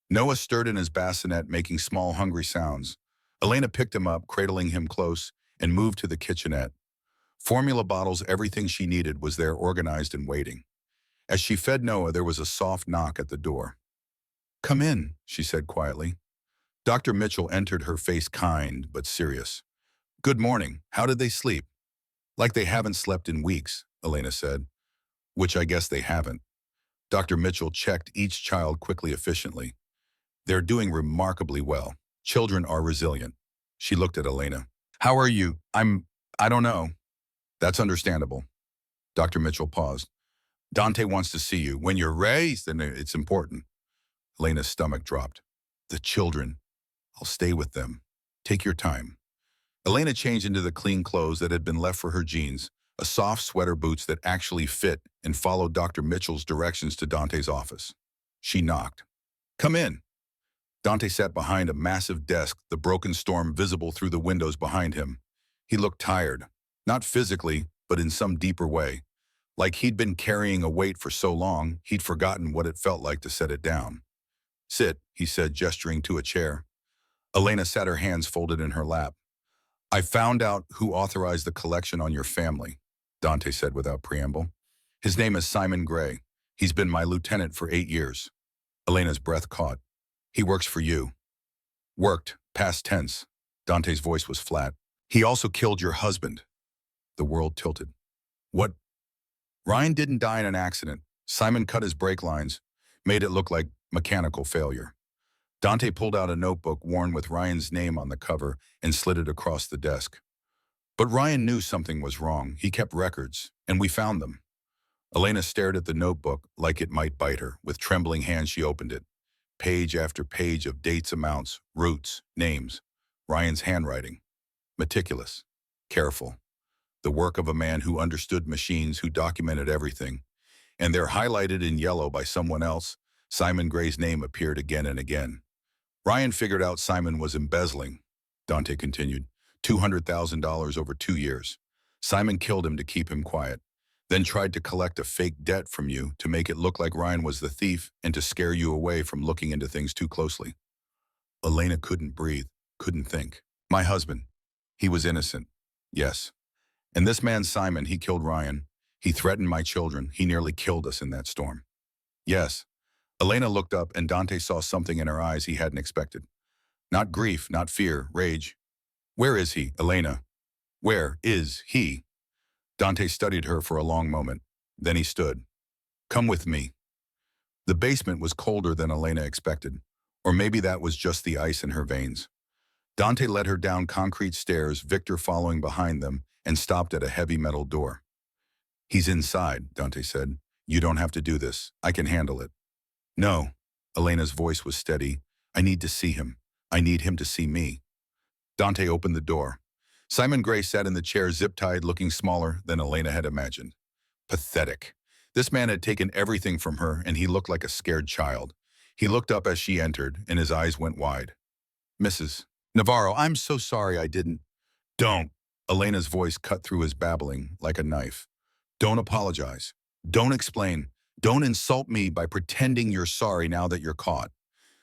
Noah stirred in his bassinet, making small, hungry sounds. Elena picked him up, cradling him close, and moved to the kitchenette. Formula bottles, everything she needed, was there, organized and waiting. As she fed Noah, there was a soft knock at the door. Come in, she said quietly. Dr. Mitchell entered, her face kind but serious. Good morning. How did they sleep? Like they haven't slept in weeks, Elena said. Which I guess they haven't. Dr. Mitchell checked each child quickly, efficiently. They're doing remarkably well. Children are resilient. She looked at Elena. How are you? I don't know. That's understandable. Dr. Mitchell paused. Dante wants to see you. When you're raised, then it's important. Elena's stomach dropped. The children. I'll stay with them. Take your time. Elena changed into the clean clothes that had been left for her jeans, a soft sweater, boots that actually fit, and followed Dr. Mitchell's directions to Dante's office. She knocked. Come in. Dante sat behind a massive desk, the broken storm visible through the windows behind him. He looked tired, not physically, but in some deeper way. Like he'd been carrying a weight for so long, he'd forgotten what it felt like to set it down. Sit, he said, gesturing to a chair. Elena sat, her hands folded in her lap. I found out who authorized the collection on your family, Dante said without preamble. His name is Simon Gray. He's been my lieutenant for 8 years. Elena's breath caught. He works for you. Worked, past tense. Dante's voice was flat. He also killed your husband. The world tilted. What? Ryan didn't die in an accident. Simon cut his brake lines, made it look like mechanical failure. Dante pulled out a notebook worn with Ryan's name on the cover and slid it across the desk. But Ryan knew something was wrong. He kept records, and we found them. Elena stared at the notebook like it might bite her. With trembling hands, she opened it. Page after page of dates, amounts, routes, names. Ryan's handwriting. Meticulous. Careful. The work of a man who understood machines, who documented everything. And they're highlighted in yellow by someone else. Simon Gray's name appeared again and again. Ryan figured out Simon was embezzling. Dante continued. $200,000 over 2 years. Simon killed him to keep him quiet, then tried to collect a fake debt from you to make it look like Ryan was the thief and to scare you away from looking into things too closely. Elena couldn't breathe, couldn't think. My husband. He was innocent. Yes. And this man Simon, he killed Ryan. He threatened my children. He nearly killed us in that storm. Yes. Elena looked up and Dante saw something in her eyes he hadn't expected. Not grief, not fear, rage. Where is he, Elena? Where is he? Dante studied her for a long moment. Then he stood. Come with me. The basement was colder than Elena expected, or maybe that was just the ice in her veins. Dante led her down concrete stairs, Victor following behind them, and stopped at a heavy metal door. He's inside, Dante said. You don't have to do this. I can handle it. No. Elena's voice was steady. I need to see him. I need him to see me. Dante opened the door. Simon Gray sat in the chair zip-tied, looking smaller than Elena had imagined. Pathetic. This man had taken everything from her, and he looked like a scared child. He looked up as she entered, and his eyes went wide. Mrs. Navarro, I'm so sorry I didn't. Don't. Elena's voice cut through his babbling like a knife. Don't apologize. Don't explain. Don't insult me by pretending you're sorry now that you're caught.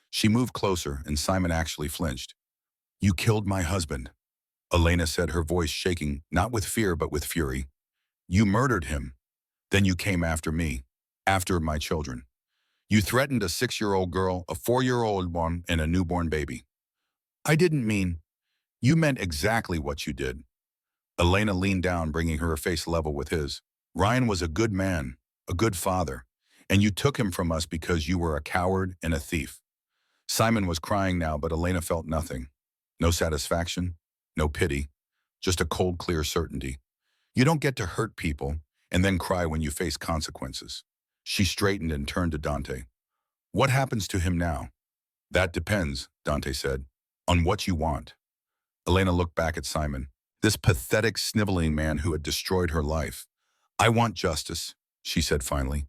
She moved closer, and Simon actually flinched. You killed my husband, Elena said, her voice shaking, not with fear but with fury. You murdered him. Then you came after me, after my children. You threatened a 6-year-old girl, a 4-year-old one, and a newborn baby. I didn't mean. You meant exactly what you did. Elena leaned down, bringing her face level with his. Ryan was a good man, a good father, and you took him from us because you were a coward and a thief. Simon was crying now, but Elena felt nothing. No satisfaction, no pity, just a cold, clear certainty. You don't get to hurt people and then cry when you face consequences. She straightened and turned to Dante. What happens to him now? That depends, Dante said, on what you want. Elena looked back at Simon, this pathetic, sniveling man who had destroyed her life. I want justice, she said finally.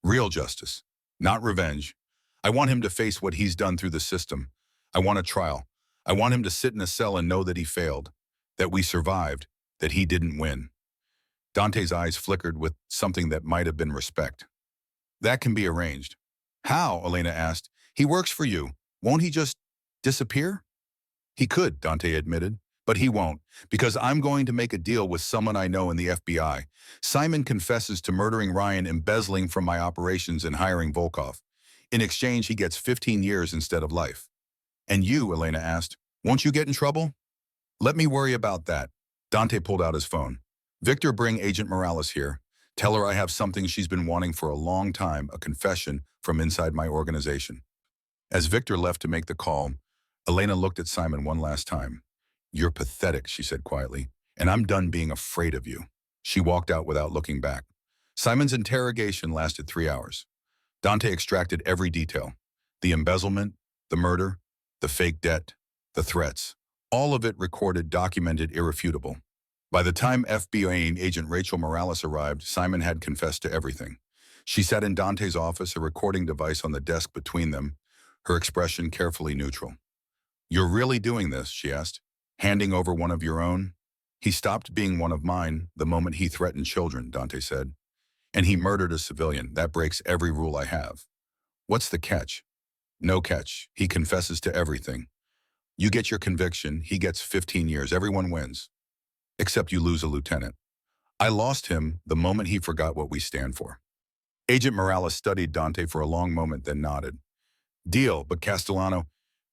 Real justice, not revenge. I want him to face what he's done through the system. I want a trial. I want him to sit in a cell and know that he failed, that we survived, that he didn't win. Dante's eyes flickered with something that might have been respect. That can be arranged. How? Elena asked. He works for you. Won't he just disappear? He could, Dante admitted, but he won't, because I'm going to make a deal with someone I know in the FBI. Simon confesses to murdering Ryan, embezzling from my operations, and hiring Volkov. In exchange, he gets 15 years instead of life. And you, Elena asked, won't you get in trouble? Let me worry about that. Dante pulled out his phone. Victor, bring Agent Morales here. Tell her I have something she's been wanting for a long time, a confession from inside my organization. As Victor left to make the call, Elena looked at Simon one last time. You're pathetic, she said quietly, and I'm done being afraid of you. She walked out without looking back. Simon's interrogation lasted 3 hours. Dante extracted every detail. The embezzlement, the murder, the fake debt, the threats. All of it recorded, documented, irrefutable. By the time FBI agent Rachel Morales arrived, Simon had confessed to everything. She sat in Dante's office, a recording device on the desk between them, her expression carefully neutral. You're really doing this, she asked, handing over one of your own? He stopped being one of mine the moment he threatened children, Dante said. And he murdered a civilian. That breaks every rule I have. What's the catch? No catch. He confesses to everything. You get your conviction, he gets 15 years. Everyone wins. Except you lose a lieutenant. I lost him the moment he forgot what we stand for. Agent Morales studied Dante for a long moment, then nodded. Deal, but Castellano,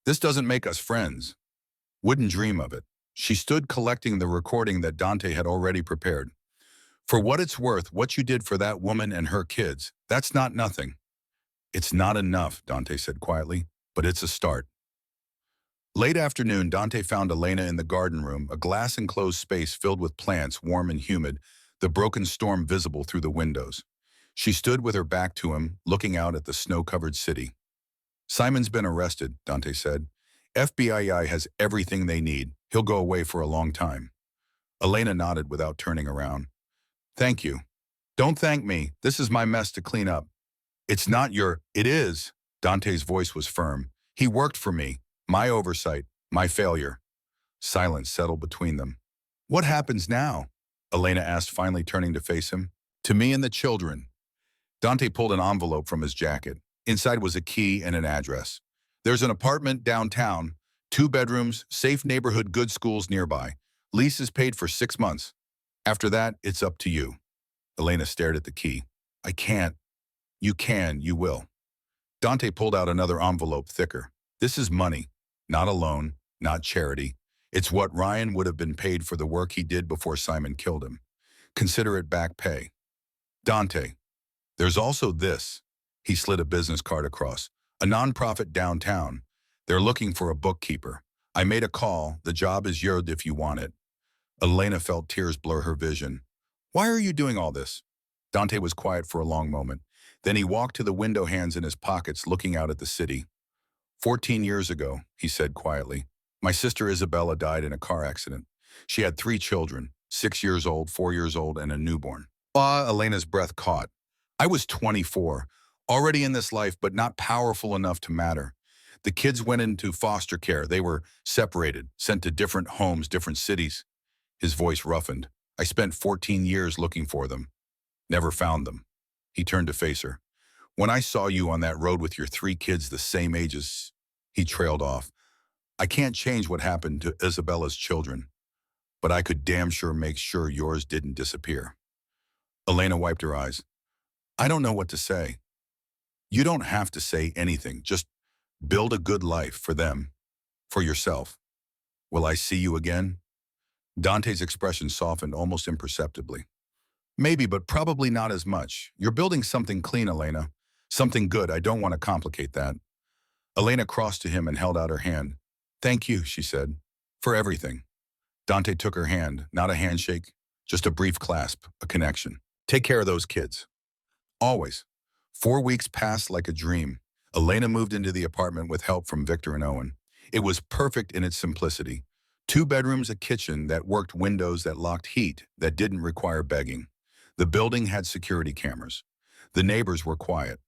this doesn't make us friends. Wouldn't dream of it. She stood collecting the recording that Dante had already prepared. For what it's worth, what you did for that woman and her kids, that's not nothing. It's not enough, Dante said quietly, but it's a start. Late afternoon, Dante found Elena in the garden room, a glass-enclosed space filled with plants, warm and humid, the broken storm visible through the windows. She stood with her back to him, looking out at the snow-covered city. Simon's been arrested, Dante said. FBI has everything they need. He'll go away for a long time. Elena nodded without turning around. Thank you. Don't thank me. This is my mess to clean up. It's not your. It is. Dante's voice was firm. He worked for me. My oversight. My failure. Silence settled between them. What happens now? Elena asked, finally turning to face him. To me and the children. Dante pulled an envelope from his jacket. Inside was a key and an address. There's an apartment downtown, 2 bedrooms, safe neighborhood, good schools nearby. Lease is paid for 6 months. After that, it's up to you. Elena stared at the key. I can't. You can, you will. Dante pulled out another envelope, thicker. This is money, not a loan, not charity. It's what Ryan would have been paid for the work he did before Simon killed him. Consider it back pay. Dante, there's also this. He slid a business card across. A nonprofit downtown. They're looking for a bookkeeper. I made a call. The job is yours if you want it. Elena felt tears blur her vision. Why are you doing all this? Dante was quiet for a long moment. Then he walked to the window, hands in his pockets, looking out at the city. 14 years ago, he said quietly, my sister Isabella died in a car accident. She had 3 children, 6 years old, 4 years old, and a newborn. Elena's breath caught. I was 24, already in this life, but not powerful enough to matter. The kids went into foster care. They were separated, sent to different homes, different cities. His voice roughened. I spent 14 years looking for them. Never found them. He turned to face her. When I saw you on that road with your 3 kids the same ages, he trailed off. I can't change what happened to Isabella's children, but I could damn sure make sure yours didn't disappear. Elena wiped her eyes. I don't know what to say. You don't have to say anything. Just build a good life for them, for yourself. Will I see you again? Dante's expression softened almost imperceptibly. Maybe, but probably not as much. You're building something clean, Elena. Something good. I don't want to complicate that. Elena crossed to him and held out her hand. Thank you, she said, for everything. Dante took her hand, not a handshake, just a brief clasp, a connection. Take care of those kids. Always. 4 weeks passed like a dream. Elena moved into the apartment with help from Victor and Owen. It was perfect in its simplicity. 2 bedrooms, a kitchen that worked, windows that locked, heat that didn't require begging. The building had security cameras. The neighbors were quiet.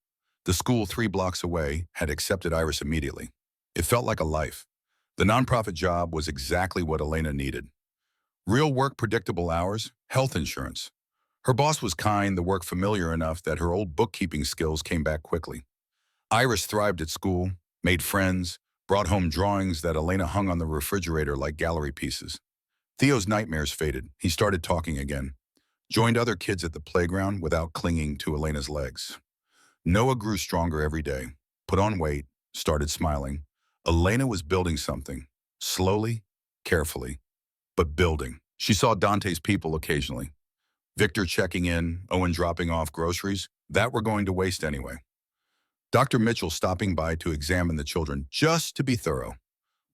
The school 3 blocks away had accepted Iris immediately. It felt like a life. The nonprofit job was exactly what Elena needed. Real work, predictable hours, health insurance. Her boss was kind, the work familiar enough that her old bookkeeping skills came back quickly. Iris thrived at school, made friends, brought home drawings that Elena hung on the refrigerator like gallery pieces. Theo's nightmares faded. He started talking again. Joined other kids at the playground without clinging to Elena's legs. Noah grew stronger every day, put on weight, started smiling. Elena was building something, slowly, carefully, but building. She saw Dante's people occasionally. Victor checking in, Owen dropping off groceries, that were going to waste anyway. Dr. Mitchell stopping by to examine the children, just to be thorough,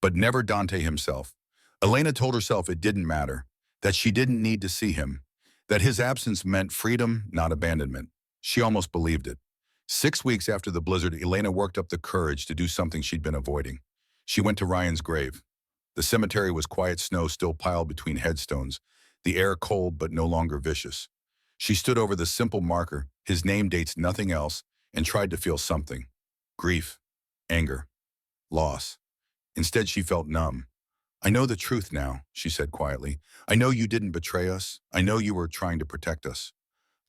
but never Dante himself. Elena told herself it didn't matter, that she didn't need to see him, that his absence meant freedom, not abandonment. She almost believed it. 6 weeks after the blizzard, Elena worked up the courage to do something she'd been avoiding. She went to Ryan's grave. The cemetery was quiet, snow still piled between headstones, the air cold but no longer vicious. She stood over the simple marker, his name, dates, nothing else, and tried to feel something. Grief, anger, loss. Instead, she felt numb. I know the truth now, she said quietly. I know you didn't betray us. I know you were trying to protect us.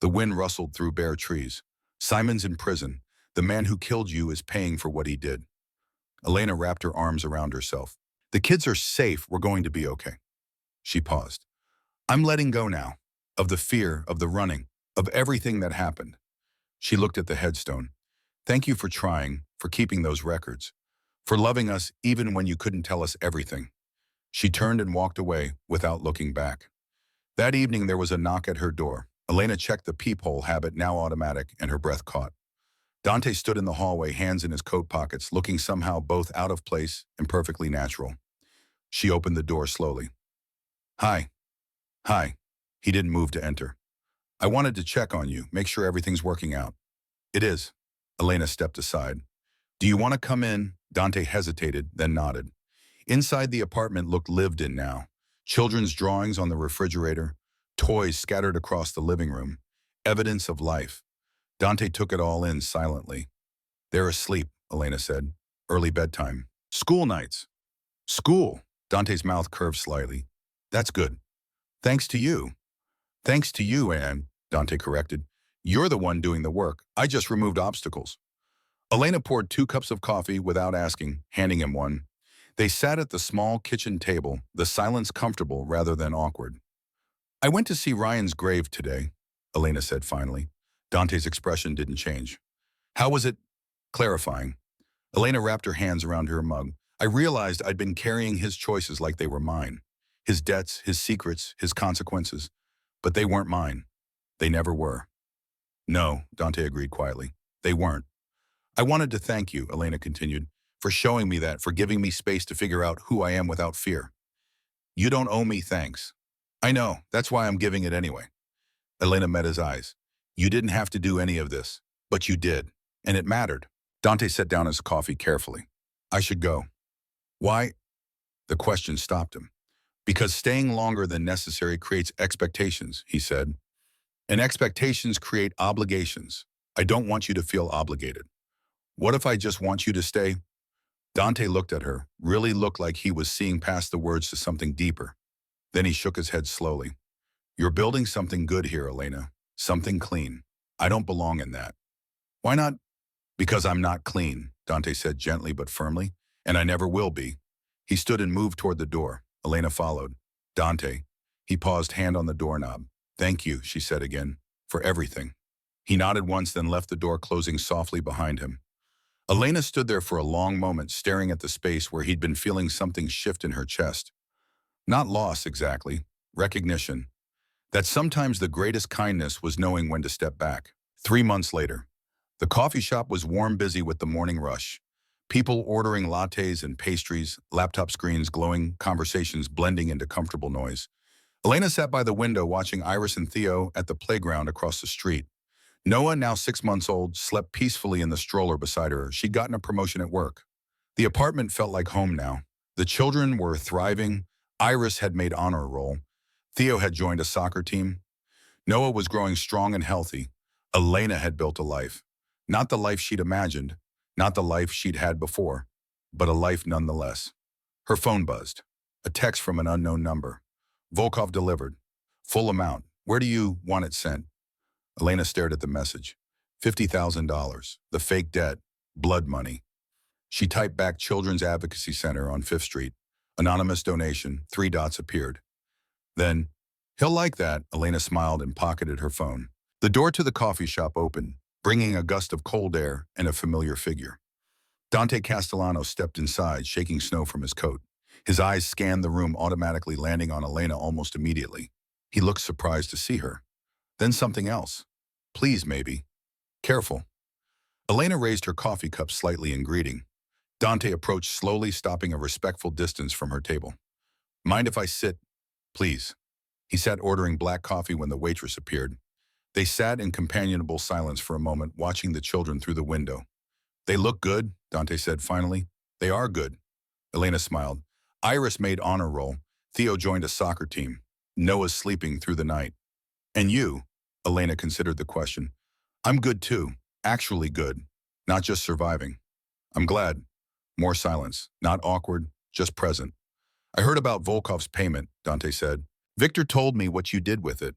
The wind rustled through bare trees. Simon's in prison. The man who killed you is paying for what he did. Elena wrapped her arms around herself. The kids are safe. We're going to be okay. She paused. I'm letting go now. Of the fear, of the running, of everything that happened. She looked at the headstone. Thank you for trying, for keeping those records, for loving us even when you couldn't tell us everything. She turned and walked away without looking back. That evening there was a knock at her door. Elena checked the peephole, habit now automatic, and her breath caught. Dante stood in the hallway, hands in his coat pockets, looking somehow both out of place and perfectly natural. She opened the door slowly. Hi. Hi. He didn't move to enter. I wanted to check on you, make sure everything's working out. It is. Elena stepped aside. Do you want to come in? Dante hesitated, then nodded. Inside the apartment looked lived in now. Children's drawings on the refrigerator, toys scattered across the living room, evidence of life. Dante took it all in silently. They're asleep, Elena said. Early bedtime. School nights. School. Dante's mouth curved slightly. That's good. Thanks to you. Thanks to you, Anne, Dante corrected. You're the one doing the work. I just removed obstacles. Elena poured 2 cups of coffee without asking, handing him one. They sat at the small kitchen table, the silence comfortable rather than awkward. I went to see Ryan's grave today, Elena said finally. Dante's expression didn't change. How was it? Clarifying. Elena wrapped her hands around her mug. I realized I'd been carrying his choices like they were mine. His debts, his secrets, his consequences. But they weren't mine. They never were. No, Dante agreed quietly. They weren't. I wanted to thank you, Elena continued, for showing me that, for giving me space to figure out who I am without fear. You don't owe me thanks. I know, that's why I'm giving it anyway. Elena met his eyes. You didn't have to do any of this, but you did, and it mattered. Dante set down his coffee carefully. I should go. Why? The question stopped him. Because staying longer than necessary creates expectations, he said. And expectations create obligations. I don't want you to feel obligated. What if I just want you to stay? Dante looked at her, really looked like he was seeing past the words to something deeper. Then he shook his head slowly. You're building something good here, Elena. Something clean. I don't belong in that. Why not? Because I'm not clean, Dante said gently but firmly, and I never will be. He stood and moved toward the door. Elena followed. Dante. He paused, hand on the doorknob. Thank you, she said again, for everything. He nodded once, then left the door closing softly behind him. Elena stood there for a long moment, staring at the space where he'd been feeling something shift in her chest. Not loss, exactly. Recognition. That sometimes the greatest kindness was knowing when to step back. 3 months later. The coffee shop was warm, busy with the morning rush. People ordering lattes and pastries, laptop screens glowing, conversations blending into comfortable noise. Elena sat by the window watching Iris and Theo at the playground across the street. Noah, now 6 months old, slept peacefully in the stroller beside her. She'd gotten a promotion at work. The apartment felt like home now. The children were thriving. Iris had made honor roll. Theo had joined a soccer team. Noah was growing strong and healthy. Elena had built a life. Not the life she'd imagined, not the life she'd had before, but a life nonetheless. Her phone buzzed. A text from an unknown number. Volkov delivered. Full amount. Where do you want it sent? Elena stared at the message. $50,000. The fake debt. Blood money. She typed back Children's Advocacy Center on 5th Street. Anonymous donation. 3 dots appeared. Then, he'll like that, Elena smiled and pocketed her phone. The door to the coffee shop opened, bringing a gust of cold air and a familiar figure. Dante Castellano stepped inside, shaking snow from his coat. His eyes scanned the room, automatically landing on Elena almost immediately. He looked surprised to see her. Then something else. Please, maybe. Careful. Elena raised her coffee cup slightly in greeting. Dante approached slowly, stopping a respectful distance from her table. Mind if I sit? Please. He sat ordering black coffee when the waitress appeared. They sat in companionable silence for a moment, watching the children through the window. They look good, Dante said finally. They are good. Elena smiled. Iris made honor roll. Theo joined a soccer team. Noah's sleeping through the night. And you? Elena considered the question. I'm good too. Actually good. Not just surviving. I'm glad. More silence. Not awkward, just present. I heard about Volkov's payment, Dante said. Victor told me what you did with it.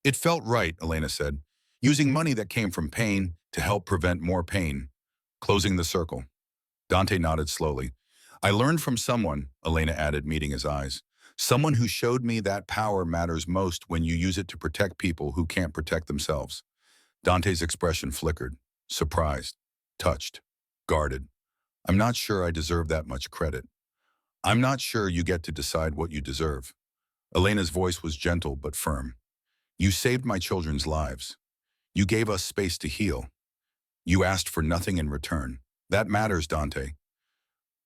It felt right, Elena said. Using money that came from pain to help prevent more pain. Closing the circle. Dante nodded slowly. I learned from someone, Elena added, meeting his eyes. Someone who showed me that power matters most when you use it to protect people who can't protect themselves. Dante's expression flickered. Surprised. Touched. Guarded. I'm not sure I deserve that much credit. I'm not sure you get to decide what you deserve. Elena's voice was gentle but firm. You saved my children's lives. You gave us space to heal. You asked for nothing in return. That matters, Dante.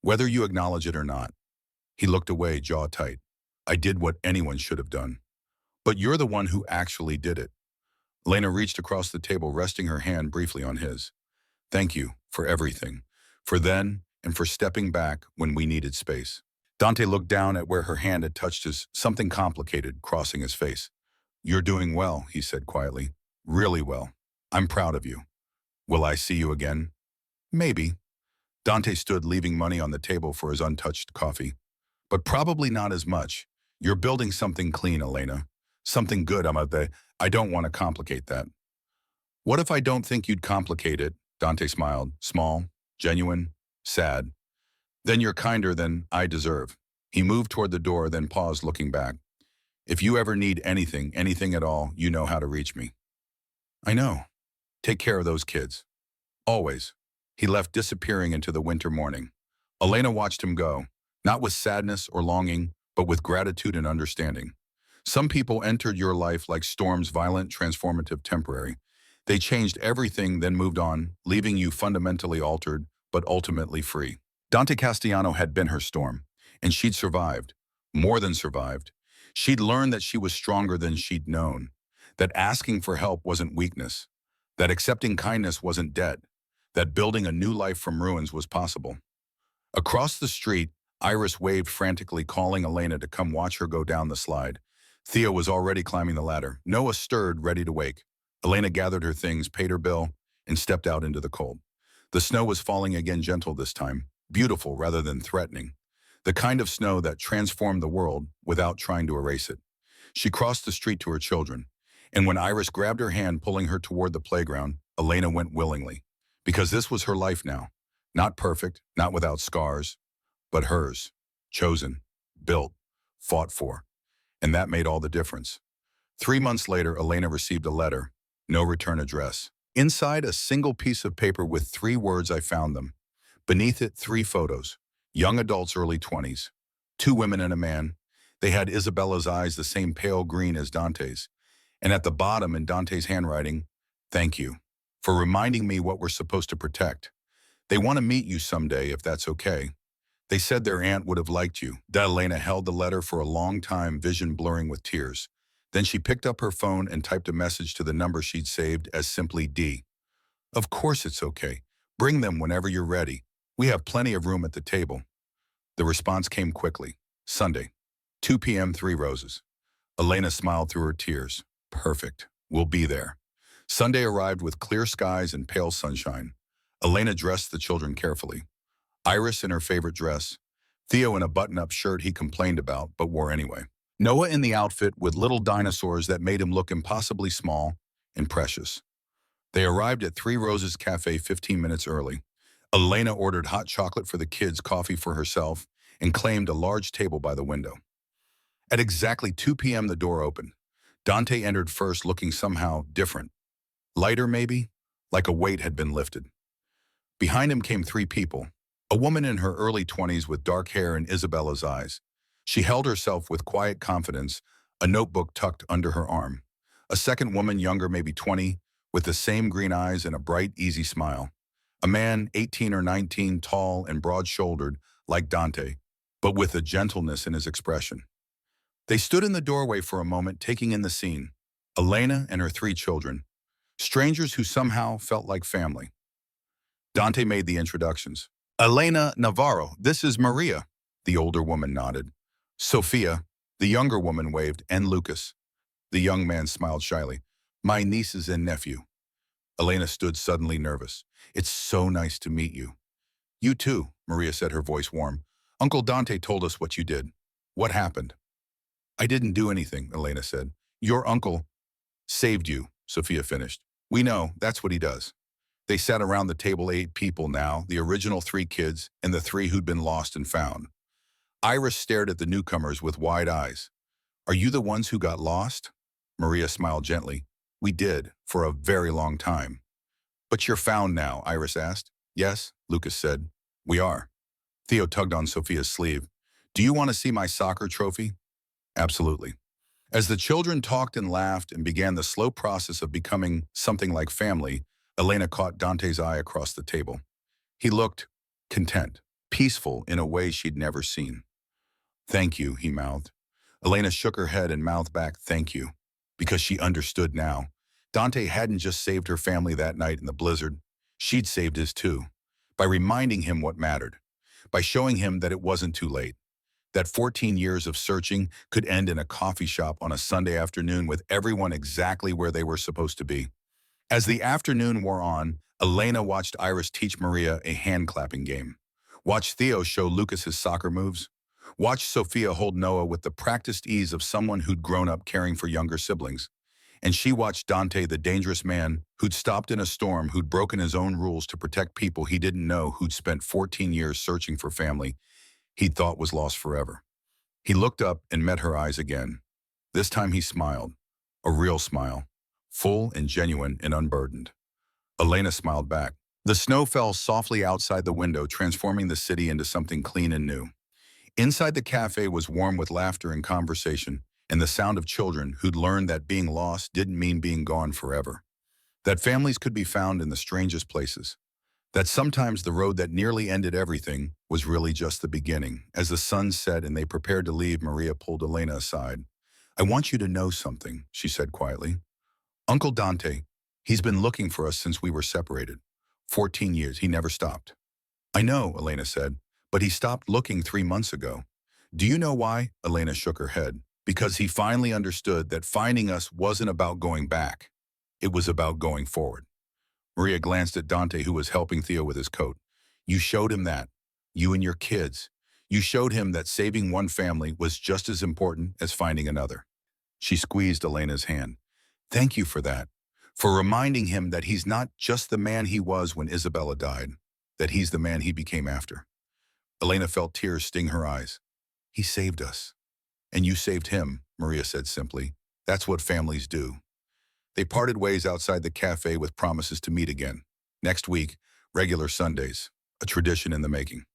Whether you acknowledge it or not. He looked away, jaw tight. I did what anyone should have done. But you're the one who actually did it. Elena reached across the table, resting her hand briefly on his. Thank you for everything. For then and for stepping back when we needed space. Dante looked down at where her hand had touched his, something complicated crossing his face. You're doing well, he said quietly. Really well. I'm proud of you. Will I see you again? Maybe. Dante stood, leaving money on the table for his untouched coffee. But probably not as much. You're building something clean, Elena. Something good, Amate. I don't want to complicate that. What if I don't think you'd complicate it? Dante smiled. Small, genuine, sad. Then you're kinder than I deserve. He moved toward the door, then paused, looking back. If you ever need anything, anything at all, you know how to reach me. I know. Take care of those kids. Always. He left, disappearing into the winter morning. Elena watched him go, not with sadness or longing, but with gratitude and understanding. Some people entered your life like storms, violent, transformative, temporary. They changed everything, then moved on, leaving you fundamentally altered, but ultimately free. Dante Castellano had been her storm, and she'd survived, more than survived. She'd learned that she was stronger than she'd known, that asking for help wasn't weakness, that accepting kindness wasn't debt, that building a new life from ruins was possible. Across the street, Iris waved frantically, calling Elena to come watch her go down the slide. Theo was already climbing the ladder. Noah stirred, ready to wake. Elena gathered her things, paid her bill, and stepped out into the cold. The snow was falling again, gentle this time, beautiful rather than threatening. The kind of snow that transformed the world without trying to erase it. She crossed the street to her children, and when Iris grabbed her hand, pulling her toward the playground, Elena went willingly. Because this was her life now. Not perfect, not without scars, but hers. Chosen, built, fought for. And that made all the difference. 3 months later, Elena received a letter. No return address. Inside, a single piece of paper with 3 words. I found them. Beneath it, 3 photos. Young adults, early 20s. 2 women and a man. They had Isabella's eyes, the same pale green as Dante's. And at the bottom, in Dante's handwriting, thank you for reminding me what we're supposed to protect. They want to meet you someday, if that's okay. They said their aunt would have liked you. Elena held the letter for a long time, vision blurring with tears. Then she picked up her phone and typed a message to the number she'd saved as simply D. Of course it's okay. Bring them whenever you're ready. We have plenty of room at the table. The response came quickly. Sunday, 2 p.m., 3 roses. Elena smiled through her tears. Perfect. We'll be there. Sunday arrived with clear skies and pale sunshine. Elena dressed the children carefully. Iris in her favorite dress. Theo in a button-up shirt he complained about, but wore anyway. Noah in the outfit with little dinosaurs that made him look impossibly small and precious. They arrived at 3 Roses Cafe 15 minutes early. Elena ordered hot chocolate for the kids, coffee for herself, and claimed a large table by the window. At exactly 2 p.m. the door opened. Dante entered first, looking somehow different. Lighter, maybe? Like a weight had been lifted. Behind him came 3 people. A woman in her early 20s with dark hair and Isabella's eyes. She held herself with quiet confidence, a notebook tucked under her arm. A second woman, younger, maybe 20, with the same green eyes and a bright, easy smile. A man, 18 or 19, tall and broad-shouldered, like Dante, but with a gentleness in his expression. They stood in the doorway for a moment, taking in the scene. Elena and her 3 children. Strangers who somehow felt like family. Dante made the introductions. Elena Navarro, this is Maria. The older woman nodded. Sophia, the younger woman waved, and Lucas. The young man smiled shyly. My nieces and nephew. Elena stood suddenly nervous. It's so nice to meet you. You too, Maria said, her voice warm. Uncle Dante told us what you did. What happened? I didn't do anything, Elena said. Your uncle saved you, Sophia finished. We know, that's what he does. They sat around the table, 8 people now, the original 3 kids and the 3 who'd been lost and found. Iris stared at the newcomers with wide eyes. Are you the ones who got lost? Maria smiled gently. We did, for a very long time. But you're found now, Iris asked. Yes, Lucas said. We are. Theo tugged on Sophia's sleeve. Do you want to see my soccer trophy? Absolutely. As the children talked and laughed and began the slow process of becoming something like family, Elena caught Dante's eye across the table. He looked content, peaceful in a way she'd never seen. Thank you, he mouthed. Elena shook her head and mouthed back, thank you, because she understood now. Dante hadn't just saved her family that night in the blizzard. She'd saved his too, by reminding him what mattered, by showing him that it wasn't too late, that 14 years of searching could end in a coffee shop on a Sunday afternoon with everyone exactly where they were supposed to be. As the afternoon wore on, Elena watched Iris teach Maria a hand-clapping game. Watched Theo show Lucas his soccer moves. Watch Sophia hold Noah with the practiced ease of someone who'd grown up caring for younger siblings. And she watched Dante, the dangerous man who'd stopped in a storm, who'd broken his own rules to protect people he didn't know, who'd spent 14 years searching for family he thought was lost forever. He looked up and met her eyes again. This time he smiled, a real smile, full and genuine and unburdened. Elena smiled back. The snow fell softly outside the window, transforming the city into something clean and new. Inside the cafe was warm with laughter and conversation, and the sound of children who'd learned that being lost didn't mean being gone forever. That families could be found in the strangest places. That sometimes the road that nearly ended everything was really just the beginning. As the sun set and they prepared to leave, Maria pulled Elena aside. "I want you to know something," she said quietly. "Uncle Dante, he's been looking for us since we were separated. 14 years, he never stopped." "I know," Elena said, "but he stopped looking 3 months ago." "Do you know why?" Elena shook her head. "Because he finally understood that finding us wasn't about going back. It was about going forward." Maria glanced at Dante, who was helping Theo with his coat. "You showed him that. You and your kids. You showed him that saving one family was just as important as finding another." She squeezed Elena's hand. "Thank you for that. For reminding him that he's not just the man he was when Isabella died, that he's the man he became after." Elena felt tears sting her eyes. "He saved us. And you saved him," Maria said simply. "That's what families do." They parted ways outside the cafe with promises to meet again. Next week, regular Sundays, a tradition in the making.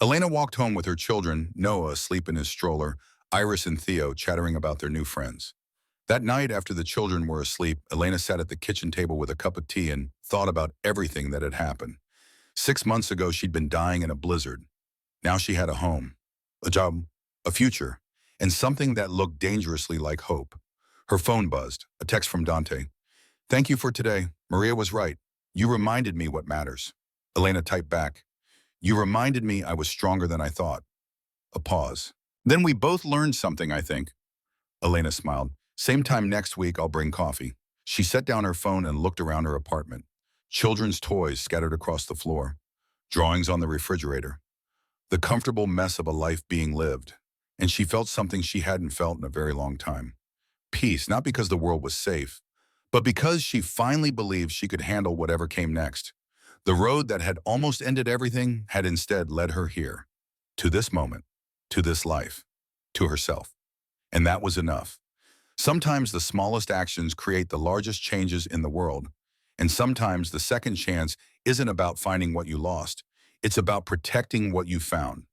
Elena walked home with her children, Noah asleep in his stroller, Iris and Theo chattering about their new friends. That night, after the children were asleep, Elena sat at the kitchen table with a cup of tea and thought about everything that had happened. 6 months ago, she'd been dying in a blizzard. Now she had a home, a job, a future, and something that looked dangerously like hope. Her phone buzzed, a text from Dante. "Thank you for today. Maria was right. You reminded me what matters." Elena typed back, "You reminded me I was stronger than I thought." A pause. "Then we both learned something, I think." Elena smiled. "Same time next week, I'll bring coffee." She set down her phone and looked around her apartment. Children's toys scattered across the floor. Drawings on the refrigerator. The comfortable mess of a life being lived. And she felt something she hadn't felt in a very long time. Peace, not because the world was safe, but because she finally believed she could handle whatever came next. The road that had almost ended everything had instead led her here. To this moment. To this life. To herself. And that was enough. Sometimes the smallest actions create the largest changes in the world. And sometimes the second chance isn't about finding what you lost. It's about protecting what you found.